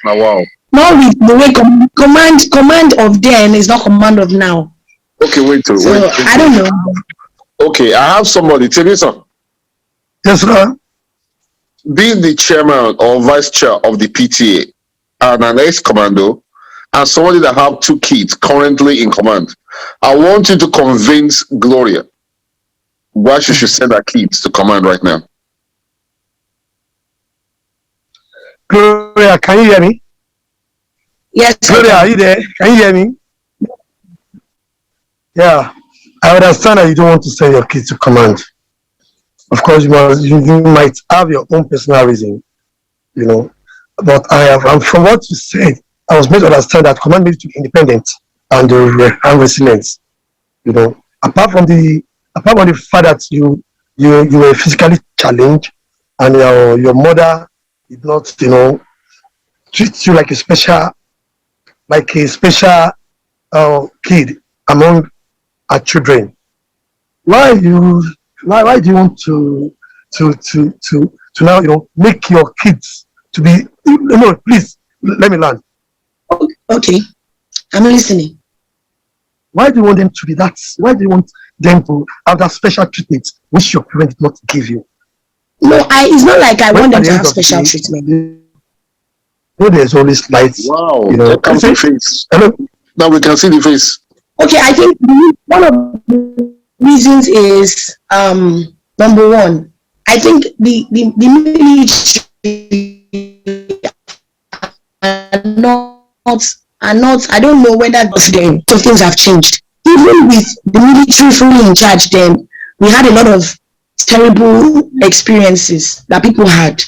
Oh, wow. Not with the way command of then is not command of now. Okay, wait. I don't know. Okay, I have somebody. Tell me something. Yes, sir. Being the chairman or vice chair of the PTA and an ex-commando and somebody that have 2 kids currently in command, I want you to convince Gloria why she should send her kids to command right now. Gloria, can you hear me? Yes. Gloria, are you there? Can you hear me? Yeah, I understand that you don't want to send your kids to command. Of course, you might have your own personal reason, But and from what you said, I was made to understand that command needs to be independent and resilient. Apart from the fact that you were physically challenged and your mother did not, treat you like a special kid. among our children. Why you why do you want to now make your kids to be no please let me learn. Okay, I'm listening. Why do you want them to be that? Why do you want them to have that special treatment which your parents did not give you? No, it's not like I When want at them the to end have of the special day, treatment. there's always light. Wow, You know, there comes the I face. hello? Now we can see the face. Okay, I think one of the reasons is number one. I think the military are not. I don't know whether then so things have changed. Even with the military fully in charge, then we had a lot of terrible experiences that people had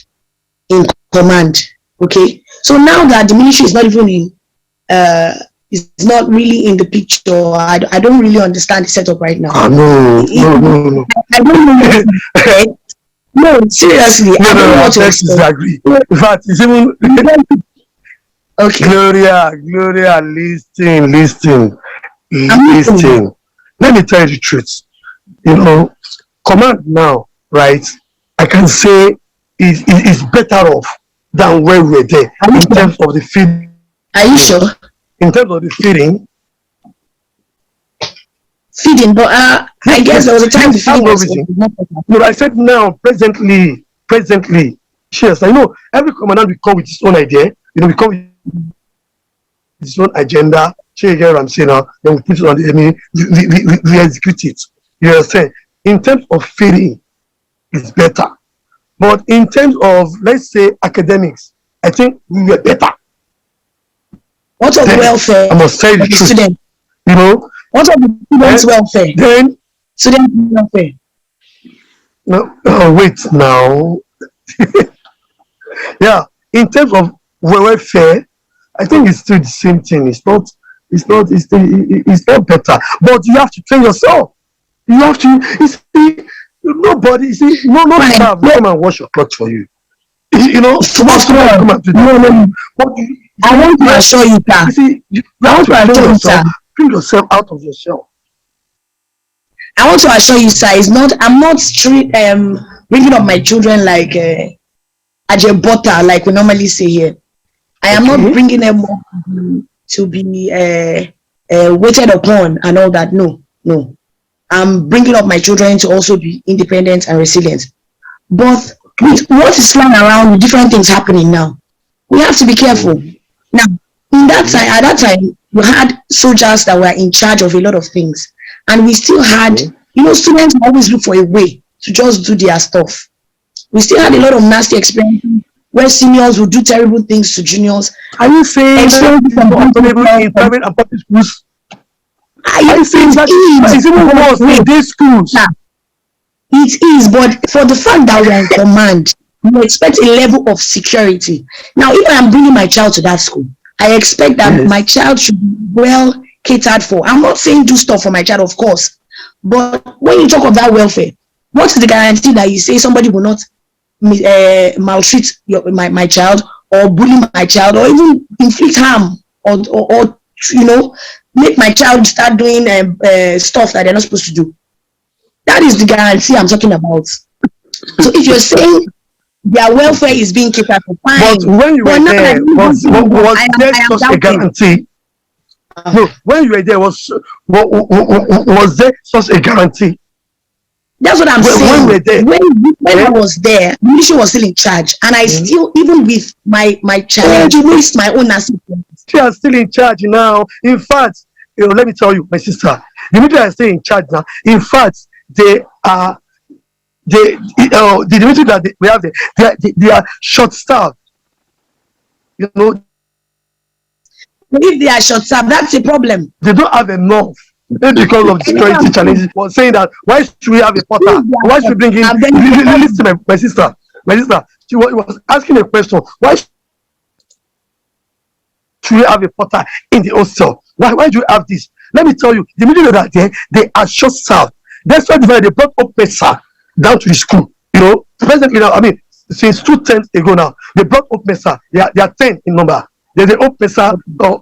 in command. Okay, so now that the military is not even in, is not really in the picture, I don't really understand the setup right now. No. I don't know. Okay. No, seriously, I don't know what to expect. Disagree. In fact, it's even Okay. Gloria, listen. Let me tell you the truth. Command now, right? I can say is better off than where we were there in terms of the feeding. Are you sure? In terms of the feeding, but I guess there was a time the feeding was no, I said now, presently, yes, I know every commandant will come with his own idea. We come with his own agenda. Check what I'm saying now. Then we put it on the we execute it. You understand? In terms of feeding, it's better. But in terms of, let's say, academics, I think we were better. What of welfare? I must say the truth. Student. What of the students' welfare? Then student welfare. No, wait now. Yeah, in terms of welfare, I think it's still the same thing. It's not better. But you have to train yourself. You have to. Nobody. No staff will come and wash your clothes for you. No. I want to assure you that. You have to bring yourself out of your shell. I want to assure you, sir, I'm not bringing up my children like ajebota, like we normally say here. I am not bringing them up to be waited upon and all that. No. I'm bringing up my children to also be independent and resilient. But with what is flying around, with different things happening now, we have to be careful. Now, at that time, we had soldiers that were in charge of a lot of things. And we still had, students always look for a way to just do their stuff. We still had a lot of nasty experiences where seniors would do terrible things to juniors. Are you saying that in private and public schools? Are you saying that it's even worse in these schools? It is, but for the fact that we are in command, we expect a level of security. Now, if I am bringing my child to that school, I expect that my child should be well catered for. I'm not saying do stuff for my child, of course, but when you talk of that welfare, what is the guarantee that you say somebody will not maltreat my child or bully my child or even inflict harm or make my child start doing stuff that they're not supposed to do? That is the guarantee I'm talking about. So if you're saying their welfare is being catered for, fine. But when you were there, was there such a guarantee? No, when you were there, was there such a guarantee? That's what I'm saying. When I was there, the military was still in charge, and I still, even with my challenge, faced my own assistance. They are still in charge now. In fact, let me tell you, my sister, the military are still in charge now. In fact, the military that we have there, they are short-staffed. If they are short-staffed, that's a problem. They don't have enough. Because of security challenges, was saying that why should we have a porter? Why should we bring in? Listen to my sister. She was asking a question. Why should we have a porter in the hostel? Why do you have this? Let me tell you, the military that they are short-staffed. That's why they brought up Mesa down to the school. Presently now, since 2 terms ago now, they brought up Mesa. They are 10 in number. There's an Mesa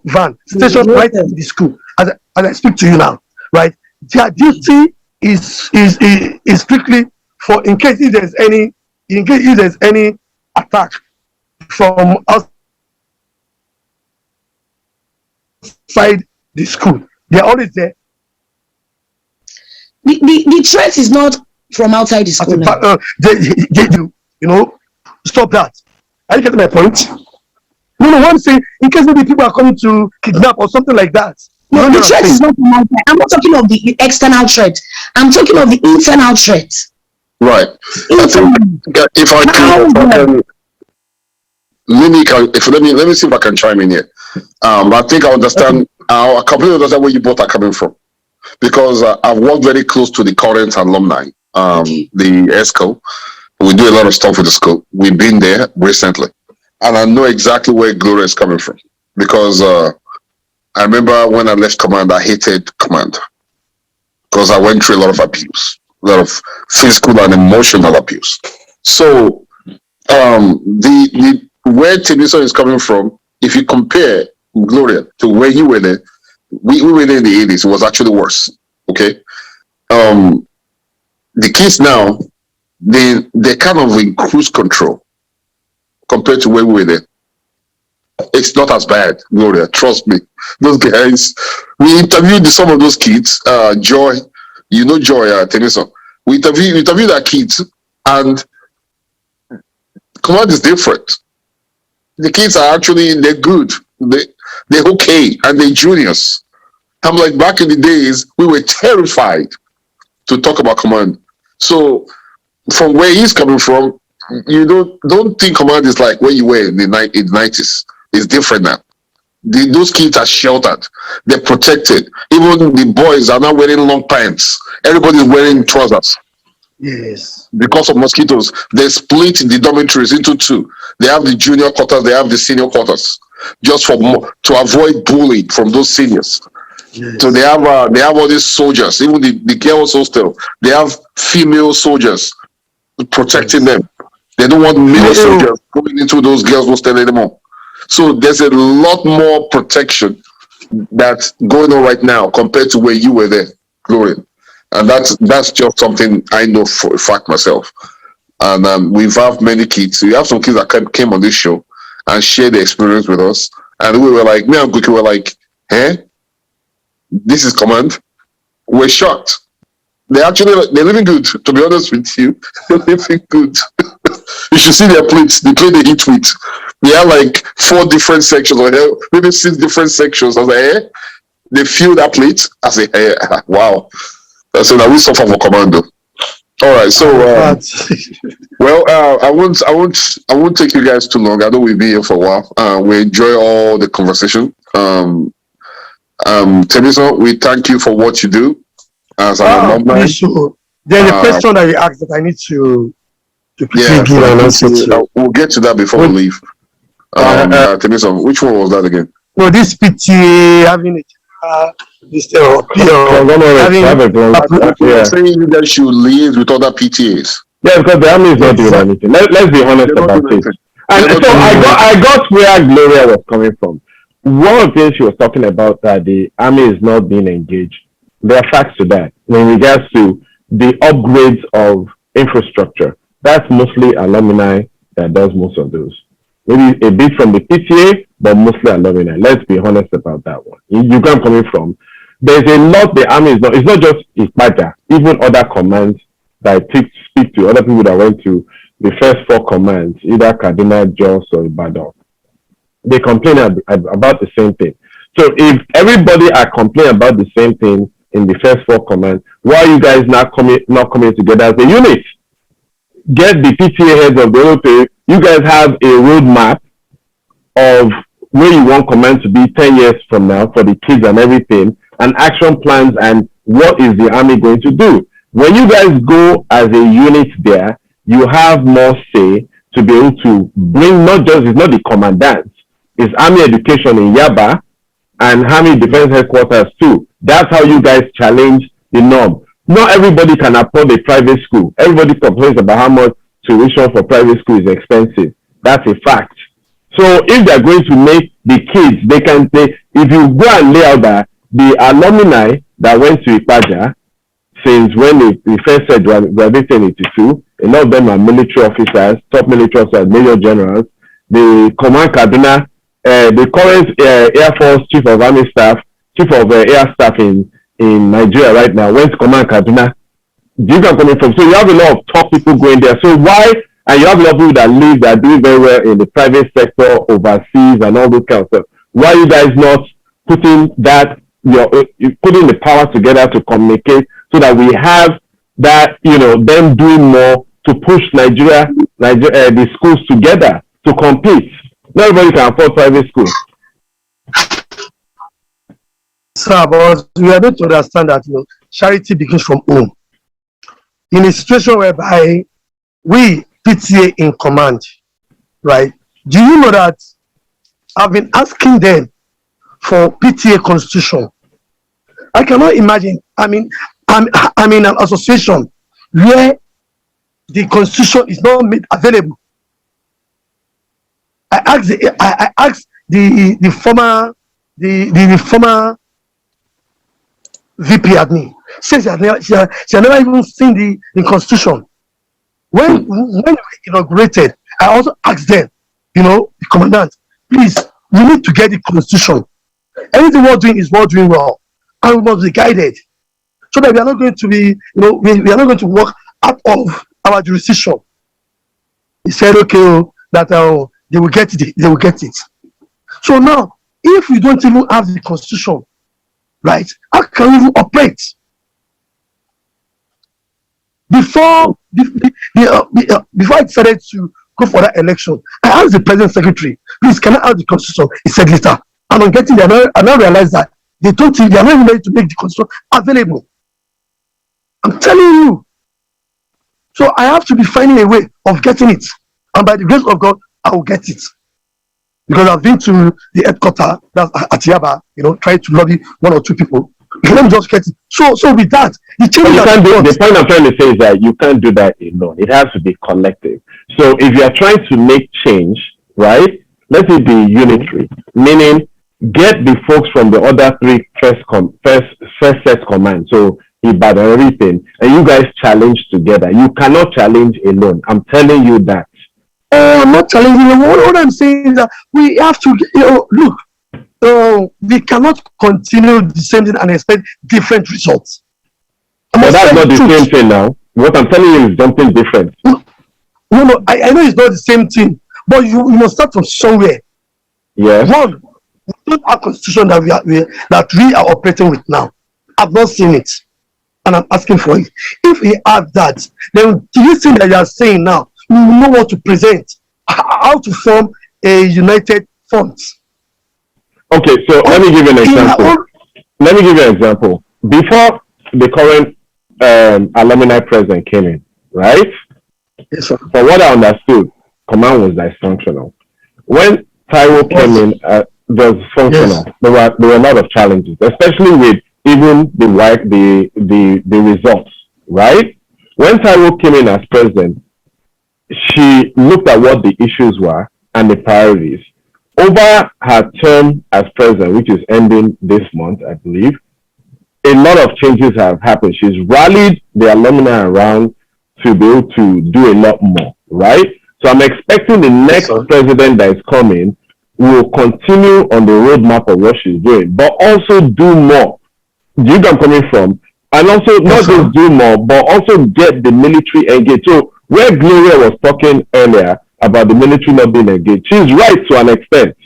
van stationed right in the school. as I speak to you now, right? Their duty is strictly for in case if there's any attack from outside the school. They're always there. The threat is not from outside the school. Stop that. Are you getting my point? No, one thing, in case maybe people are coming to kidnap or something like that. No, the threat is not from outside. I'm not talking of the external threat. I'm talking of the internal threat. Right. I think if I can, let me see if I can chime in here. I think I understand. I completely understand where you both are coming from, because I've worked very close to the current alumni, the ESCO. We do a lot of stuff with the school. We've been there recently, and I know exactly where Gloria is coming from, because I remember when I left command, I hated command because I went through a lot of abuse, a lot of physical and emotional abuse. So the where Temiso is coming from, if you compare Gloria to where you were there, we were there in the 80s. It was actually worse. Okay. The kids now, they're kind of in cruise control compared to where we were there. It's not as bad, Gloria. Trust me. Those guys, we interviewed some of those kids. Joy, Joy, Teniso. We interviewed our kids, and command is different. The kids are actually, they're good. They're okay, and they're juniors. I'm like, back in the days, we were terrified to talk about command. So from where he's coming from, you don't think command is like where you were in the 90s. It's different now. Those kids are sheltered. They're protected. Even the boys are now wearing long pants. Everybody's wearing trousers. Yes. Because of mosquitoes, they split the dormitories into two. They have the junior quarters, they have the senior quarters, just to avoid bullying from those seniors. Yes. So they have all these soldiers. Even the girls hostel, they have female soldiers protecting them. They don't want male soldiers going into those girls hostel anymore. So there's a lot more protection that's going on right now compared to where you were there, Gloria. And that's just something I know for a fact myself. And we've had many kids. We have some kids that came on this show and shared the experience with us. And we were like, me and Guki were like, this is command. We're shocked. They're living good, to be honest with you. They're living good. You should see their plates, the plate they eat with. They have like 4 different sections, or maybe 6 different sections. I was like, they fill that plate. I say, wow. So now we suffer for commando. All right, so I won't take you guys too long. I know we'll be here for a while. We enjoy all the conversation. Temiso, we thank you for what you do as an alumni. There's a question that you asked that I need to PTA. We'll get to that before we leave. Temiso, which one was that again? No, this PTA having it. Saying you guys should liaise with other PTAs. Yeah, because the army is not doing anything. Let's be honest about it. And so I got where Gloria was coming from. One of the things she was talking about that the army is not being engaged. There are facts to that in regards to the upgrades of infrastructure. That's mostly alumni that does most of those. Maybe a bit from the PTA, but mostly alumni. Let's be honest about that one. You can come from. There's a lot the army is not. It's not just Ipaja. Even other commands that I speak to, other people that went to the first 4 commands, either Kaduna, Jos, or Ibadan. They complain about the same thing. So if everybody are complaining about the same thing in the first 4 commands, why are you guys not coming together as a unit? Get the PTA heads of the OPA. You guys have a roadmap of where you want command to be 10 years from now for the kids and everything, and action plans and what is the army going to do. When you guys go as a unit there, you have more say to be able to bring it's not the commandants, it's army education in Yaba and army defense headquarters too. That's how you guys challenge the norm. Not everybody can afford a private school. Everybody complains about how much tuition for private school is expensive. That's a fact. So if they're going to make the kids, if you go and lay out that the alumni that went to Ipaja since when they first said graduated in 82, a lot of them are military officers, top military officers, major generals. The command Kaduna, the current Air Force Chief of Army Staff, Chief of Air Staff in Nigeria right now, went to command Kaduna. These are coming from. So you have a lot of top people going there. So why? And you have a lot of people that live, that are doing very well in the private sector, overseas, and all those kind of stuff. Why are you guys not putting that, putting the power together to communicate so that we have that, them doing more to push Nigeria, the schools together to compete? Not everybody can afford private schools. Sir, but we are going to understand that charity begins from home. In a situation whereby we PTA in command, right? Do you know that I've been asking them for PTA constitution? I cannot imagine. I'm in an association where the constitution is not made available. I asked the former VP admin. Says she had never even seen the constitution. When we inaugurated, I also asked them, the commandant, please, we need to get the constitution. Anything we're doing is we're doing well, and we must be guided, so that we are not going to be, we are not going to work out of our jurisdiction. He said, okay, that they will get it. They will get it. So now, if we don't even have the constitution, right, how can we even operate? Before I decided to go for that election, I asked the president secretary, please, can I have the constitution? He said later. And on getting there, I now realized that they are not even ready to make the constitution available. I'm telling you. So I have to be finding a way of getting it. And by the grace of God, I will get it. Because I've been to the headquarters, that's at Yaba, trying to lobby one or two people. Let me just get it. So with that, the point I'm trying to say is that you can't do that alone. It has to be collective. So if you are trying to make change, right, let it be unitary, meaning get the folks from the other three first set command. So Ibadan, everything, and you guys challenge together. You cannot challenge alone. I'm telling you that. I'm not challenging them. What I'm saying is that we have to, look. We cannot continue the same thing and expect different results. But that's not the same thing now. What I'm telling you is something different. No, I know it's not the same thing, but you must start from somewhere. Yes. One, we don't have a constitution that we are operating with now. I've not seen it, and I'm asking for it. If we have that, then this thing that you are saying now, we will know what to present, how to form a united front. Okay, so let me give you an example. Before the current alumni president came in, right? Yes, sir. From what I understood, command was dysfunctional. When Taiwo came in, it was functional. Yes. There were a lot of challenges, especially with even the results, right? When Taiwo came in as president, she looked at what the issues were and the priorities. Over her term as president, which is ending this month, I believe, a lot of changes have happened. She's rallied the alumni around to be able to do a lot more, right? So I'm expecting the next president that is coming will continue on the roadmap of what she's doing, but also do more. Do you know where I'm coming from? And also not just do more, but also get the military engaged. So where Gloria was talking earlier about the military not being engaged, she's right to an extent.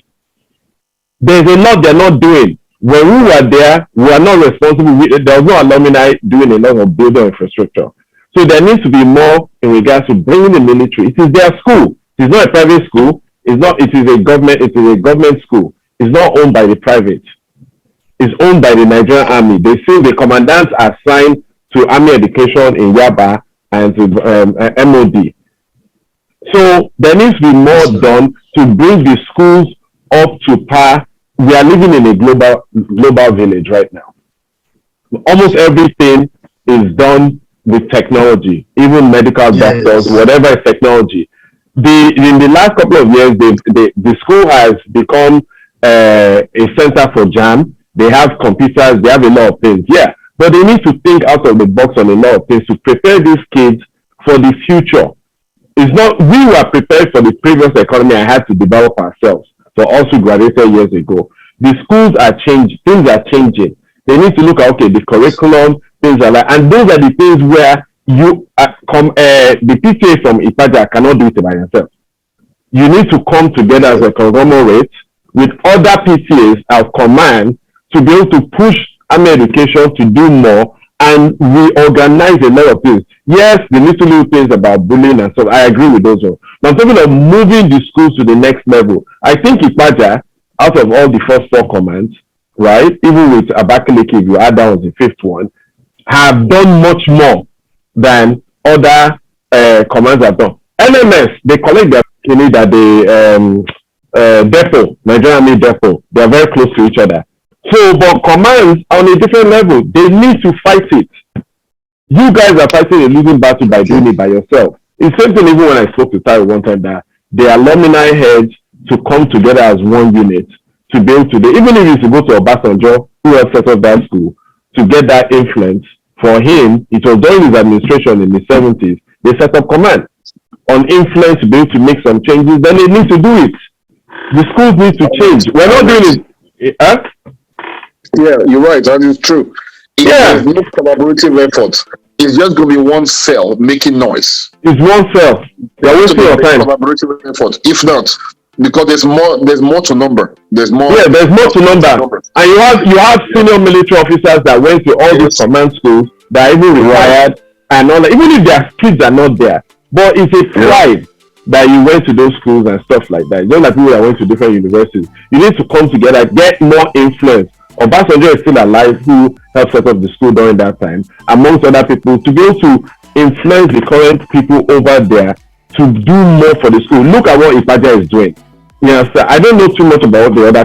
There's a lot they're not doing. When we were there, we are not responsible. There was no alumni doing a lot of building infrastructure. So there needs to be more in regards to bringing the military. It is their school. It's not a private school. It is a government school. It's not owned by the private. It's owned by the Nigerian Army. They say the commandants are assigned to Army Education in Yaba and to MOD. So there needs to be more done to bring the schools up to par. We are living in a global village right now. Almost everything is done with technology, even medical doctors, whatever is technology. In the last couple of years, the school has become a center for jam. they have computers, they have a lot of things. Yeah, but they need to think out of the box on a lot of things to prepare these kids for the future. It's not, we were prepared for the previous economy and had to develop ourselves. So also graduated years ago. The schools are changing, things are changing. They need to look at, okay, the curriculum, things like that. And those are the things where the PTA from Ipaja cannot do it by yourself. You need to come together as a conglomerate with other PTAs of command to be able to push army education to do more and reorganize a lot of things. Yes, the little things about bullying and stuff, I agree with those ones. But I'm talking of moving the schools to the next level. I think Ipaja, out of all the first 4 commands, right, even with Abakaliki, if you add that was the 5th one, have done much more than other commands have done. NMS, they collect their money that they depot, Nigerian Army depot, they are very close to each other. So, but commands on a different level, they need to fight it. You guys are fighting a losing battle by doing it by yourself. It's same thing even when I spoke to Taiwo one time that the alumni heads to come together as one unit to be able to do, even if you go to Obasanjo, who has set up that school, to get that influence. For him, it was during his administration in the 70s, they set up command on influence to be able to make some changes. Then they need to do it. The schools need to change. We're not doing it. Yeah, you're right. That is true. If there's no collaborative effort, it's just going to be one cell making noise. It's one cell. You're wasting your time. Collaborative effort. If not, because there's more to number. There's more. Yeah, there's more to number. And you have senior military officers that went to all these command schools that are even retired and all that. Even if their kids are not there, but it's a pride that you went to those schools and stuff like that. Just like people that went to different universities. You need to come together, get more influence. Obasanjo is still alive, who helped set up the school during that time, amongst other people, to be able to influence the current people over there to do more for the school. Look at what Ipaja is doing. Yes, I don't know too much about the other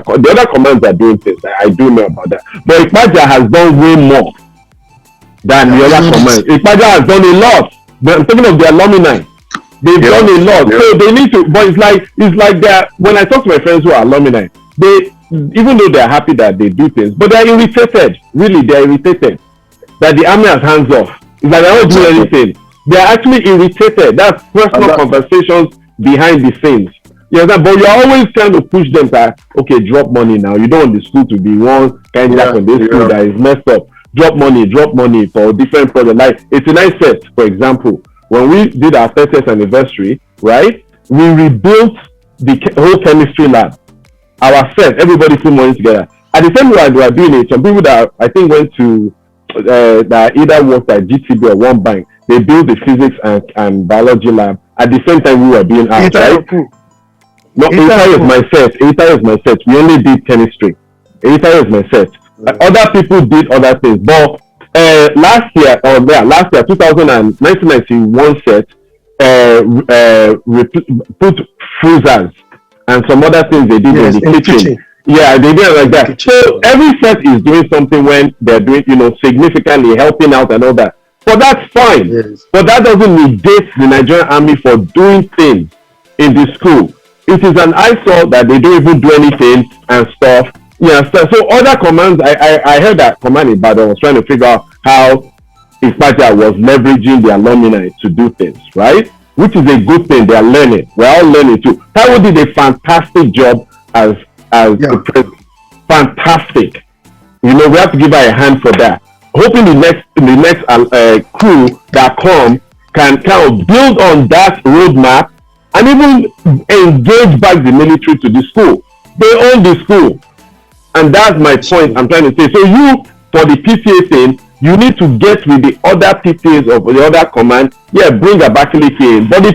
commands are doing things. I do know about that. But Ipaja has done way more than the other commands. Ipaja has done a lot. But I'm talking of the alumni. They've done a lot. So they need to, but it's like that. When I talk to my friends who are alumni, they, even though they're happy that they do things, but they're irritated. Really, they're irritated that the army has hands off. It's like they don't do anything. They're actually irritated. That's personal conversations behind the scenes. Yes, but you're always trying to push them that, okay, drop money now. You don't want the school to be one kind of on this school that is messed up. Drop money for different projects. Like it's a nice set, for example. When we did our 30th anniversary, right? We rebuilt the whole chemistry lab. Our set, everybody put money together. At the same time we were doing it, some people that I think went to that either worked at GTB or one bank, they built the physics and biology lab. At the same time we were being asked, right? No, Eta is my set. We only did chemistry. Eta is my set. Other people did other things. But last year, 1991 set, put freezers and some other things they did in the kitchen. Yeah, they did it like that. So every set is doing something when they're doing, significantly helping out and all that. But that's fine. Yes. But that doesn't negate the Nigerian Army for doing things in the school. It is an eyesore that they don't even do anything and stuff. Yeah, so other commands, I heard that command in Ibadan was trying to figure out how Ipaja was leveraging the alumni to do things, right? Which is a good thing. They are learning. We're all learning too. Taiwo did a fantastic job as the president. Fantastic. We have to give her a hand for that. Hoping the next crew that come can kind of build on that roadmap and even engage back the military to the school. They own the school. And that's my point I'm trying to say. So you, for the PTA thing, you need to get with the other PTAs of the other command. Yeah, bring Abakaliki in. But the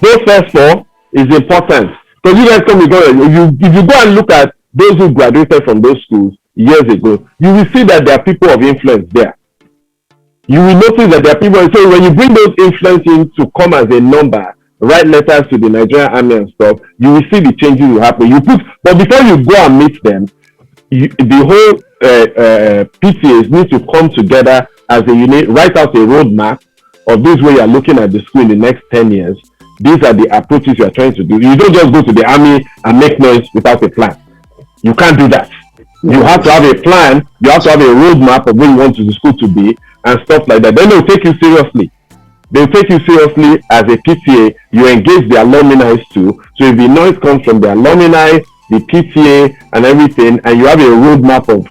those first four is important. Because you guys if you go and look at those who graduated from those schools years ago, you will see that there are people of influence there. You will notice that there are people. So when you bring those influence in to come as a number, write letters to the Nigerian Army and stuff, you will see the changes will happen. But before you go and meet them, the whole PTAs need to come together as a unit, write out a roadmap of this way you are looking at the school in the next 10 years. These are the approaches you are trying to do. You don't just go to the army and make noise without a plan. You can't do that. You have to have a plan. You have to have a roadmap of where you want the school to be and stuff like that. Then they'll take you seriously. They'll take you seriously as a PTA. You engage the alumni too. So if the noise comes from the alumni, the PTA, and everything, and you have a roadmap of,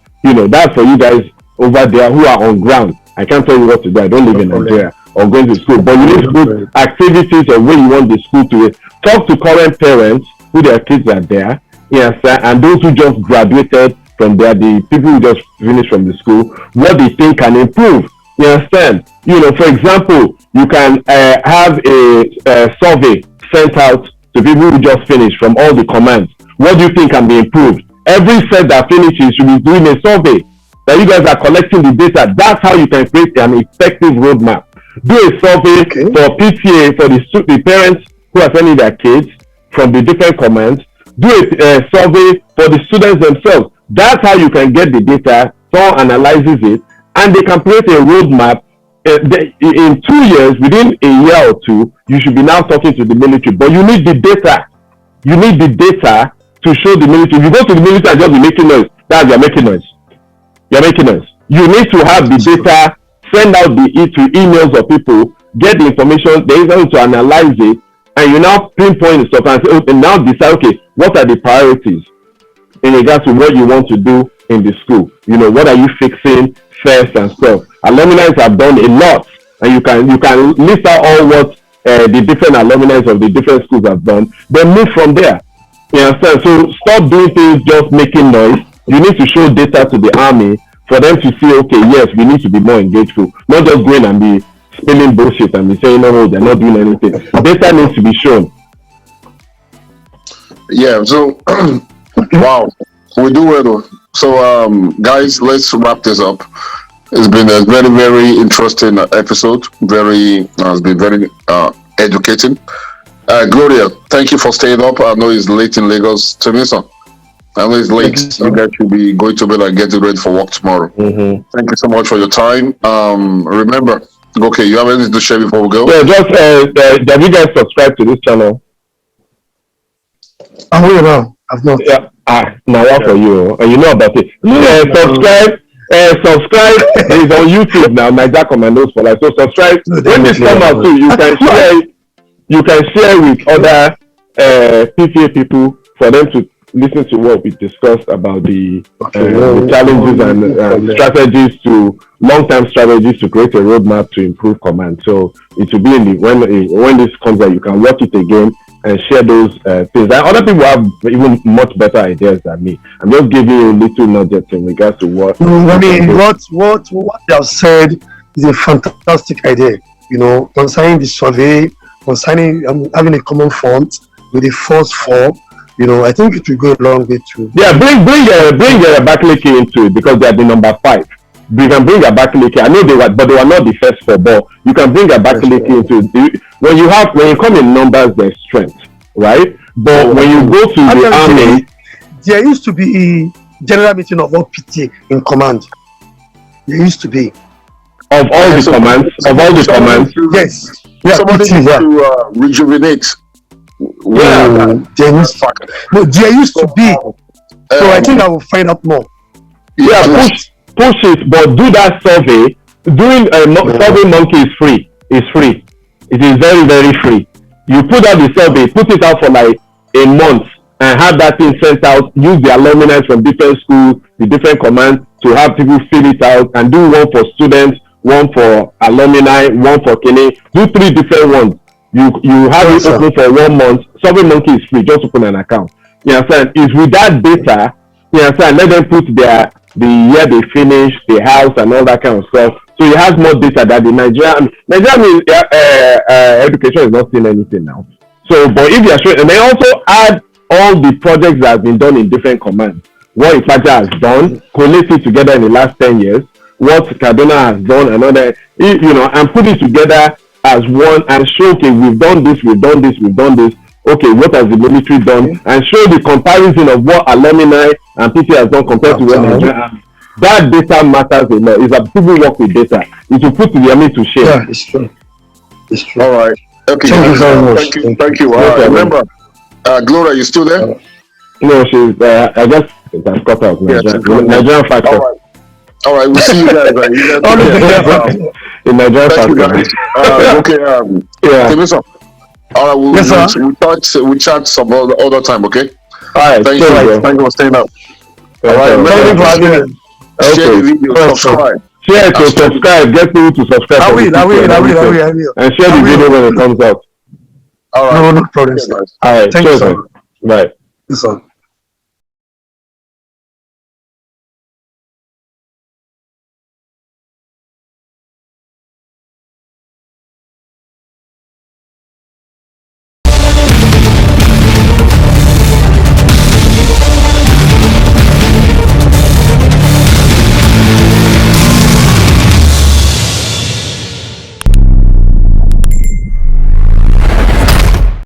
that's for you guys over there who are on ground. I can't tell you what to do. I don't live in Nigeria or going to school, but you need to put activities of where you want the school to be. Talk to current parents who their kids are there, yes, and those who just graduated from there, the people who just finished from the school, what they think can improve. You understand? For example, you can have a survey sent out to people who just finished from all the commands. What do you think can be improved? Every set that finishes should be doing a survey that you guys are collecting the data. That's how you can create an effective roadmap. Do a survey for PTA, for the parents who are sending their kids from the different commands. Do a survey for the students themselves. That's how you can get the data. Someone analyzes it, and they can create a roadmap. In 2 years, within a year or two, you should be now talking to the military. But you need the data. You need the data to show the military. If you go to the military and just be making noise, you're making noise. You're making noise. You need to have the data, send out to emails of people, get the information, they're able to analyze it, and you now pinpoint the stuff and say, and now decide, okay, what are the priorities in regards to what you want to do in the school? What are you fixing first and stuff? Alumni have done a lot, and you can list out all what the different alumni of the different schools have done. Then move from there. You understand? So stop doing things just making noise. You need to show data to the army for them to see, okay, yes, we need to be more engageful, not just going and be spilling bullshit and be saying, no, they're not doing anything. Data needs to be shown. Yeah, so wow, we do well. So guys, let's wrap this up. It's been a very, very interesting episode. It's been very educating. Gloria, thank you for staying up. I know it's late in Lagos. Temisa, I know it's late. You guys should be going to bed and getting ready for work tomorrow. Mm-hmm. Thank you so much for your time. Remember, okay, you have anything to share before we go? Yeah, just have you guys subscribed to this channel? I will now. I've not. Yeah. Now what for you? You know about it. Subscribe. Subscribe. It's on YouTube now. Naija Commandos for life. So subscribe. When this come out too, you can share it. You can share with other PTA people for them to listen to what we discussed about the challenges and strategies long-term strategies to create a roadmap to improve command. So it will be when this comes out, you can watch it again and share those things. And other people have even much better ideas than me. I'm just giving you a little nugget in regards to what. I mean, what you have said is a fantastic idea. Concerning the survey, concerning having a common font with the first form. I think it will go a long way too. Yeah, bring Abakaliki into it because they are the number 5. You can bring Abakaliki. I know they were not the first 4, but you can bring Abakaliki into it. When you come in numbers, there's strength, right? But when you go to the army, there used to be a general meeting of all PTA in command. There used to be of all the commands. Yes. Yeah, somebody needs to rejuvenate. There used to be. So I think I will find out more. Yeah, push it, but do that survey. Doing Survey Monkey is free. It's free. It is very, very free. You put out the survey, put it out for like a month, and have that thing sent out. Use the alumni from different schools, the different commands, to have people fill it out, and do one for students, one for alumni, one for Kene. Do 3 different ones. You have it open for 1 month. Survey Monkey is free. Just open an account. You understand? It's with that data. You understand? Let them put the year they finish, the house, and all that kind of stuff. So it has more data than the Nigerian education is not seeing anything now. So, but if you are sure, and then also add all the projects that have been done in different commands. What Ipaja has done, collate it together in the last 10 years. What Kaduna has done, and put it together as one and show, okay, we've done this. Okay, what has the military done? And show the comparison of what alumni and PTA has done compared to what Nigerian Army. That data matters a lot. It's that people work with data. It will put to the army to share. Yeah, it's true. All right. Okay. Thank you very much. Thank you. Remember, Gloria, you still there? No, she's. I just It has cut out. Yes, Nigerian factor. All right, we'll see you guys. In Nigerian thank you factor. guys. Okay. Yeah. Give me some. All right, Yes, sir. we chat some other time. Okay. All right. Thank you. Bro. Thank you for staying up. All right, Thank you for having me. Share the video. Subscribe. Share to subscribe. Get people to subscribe. I will. And share the video when it comes out. All right. No problem, sir. All right. Thank you, sir. Bye. Yes, sir.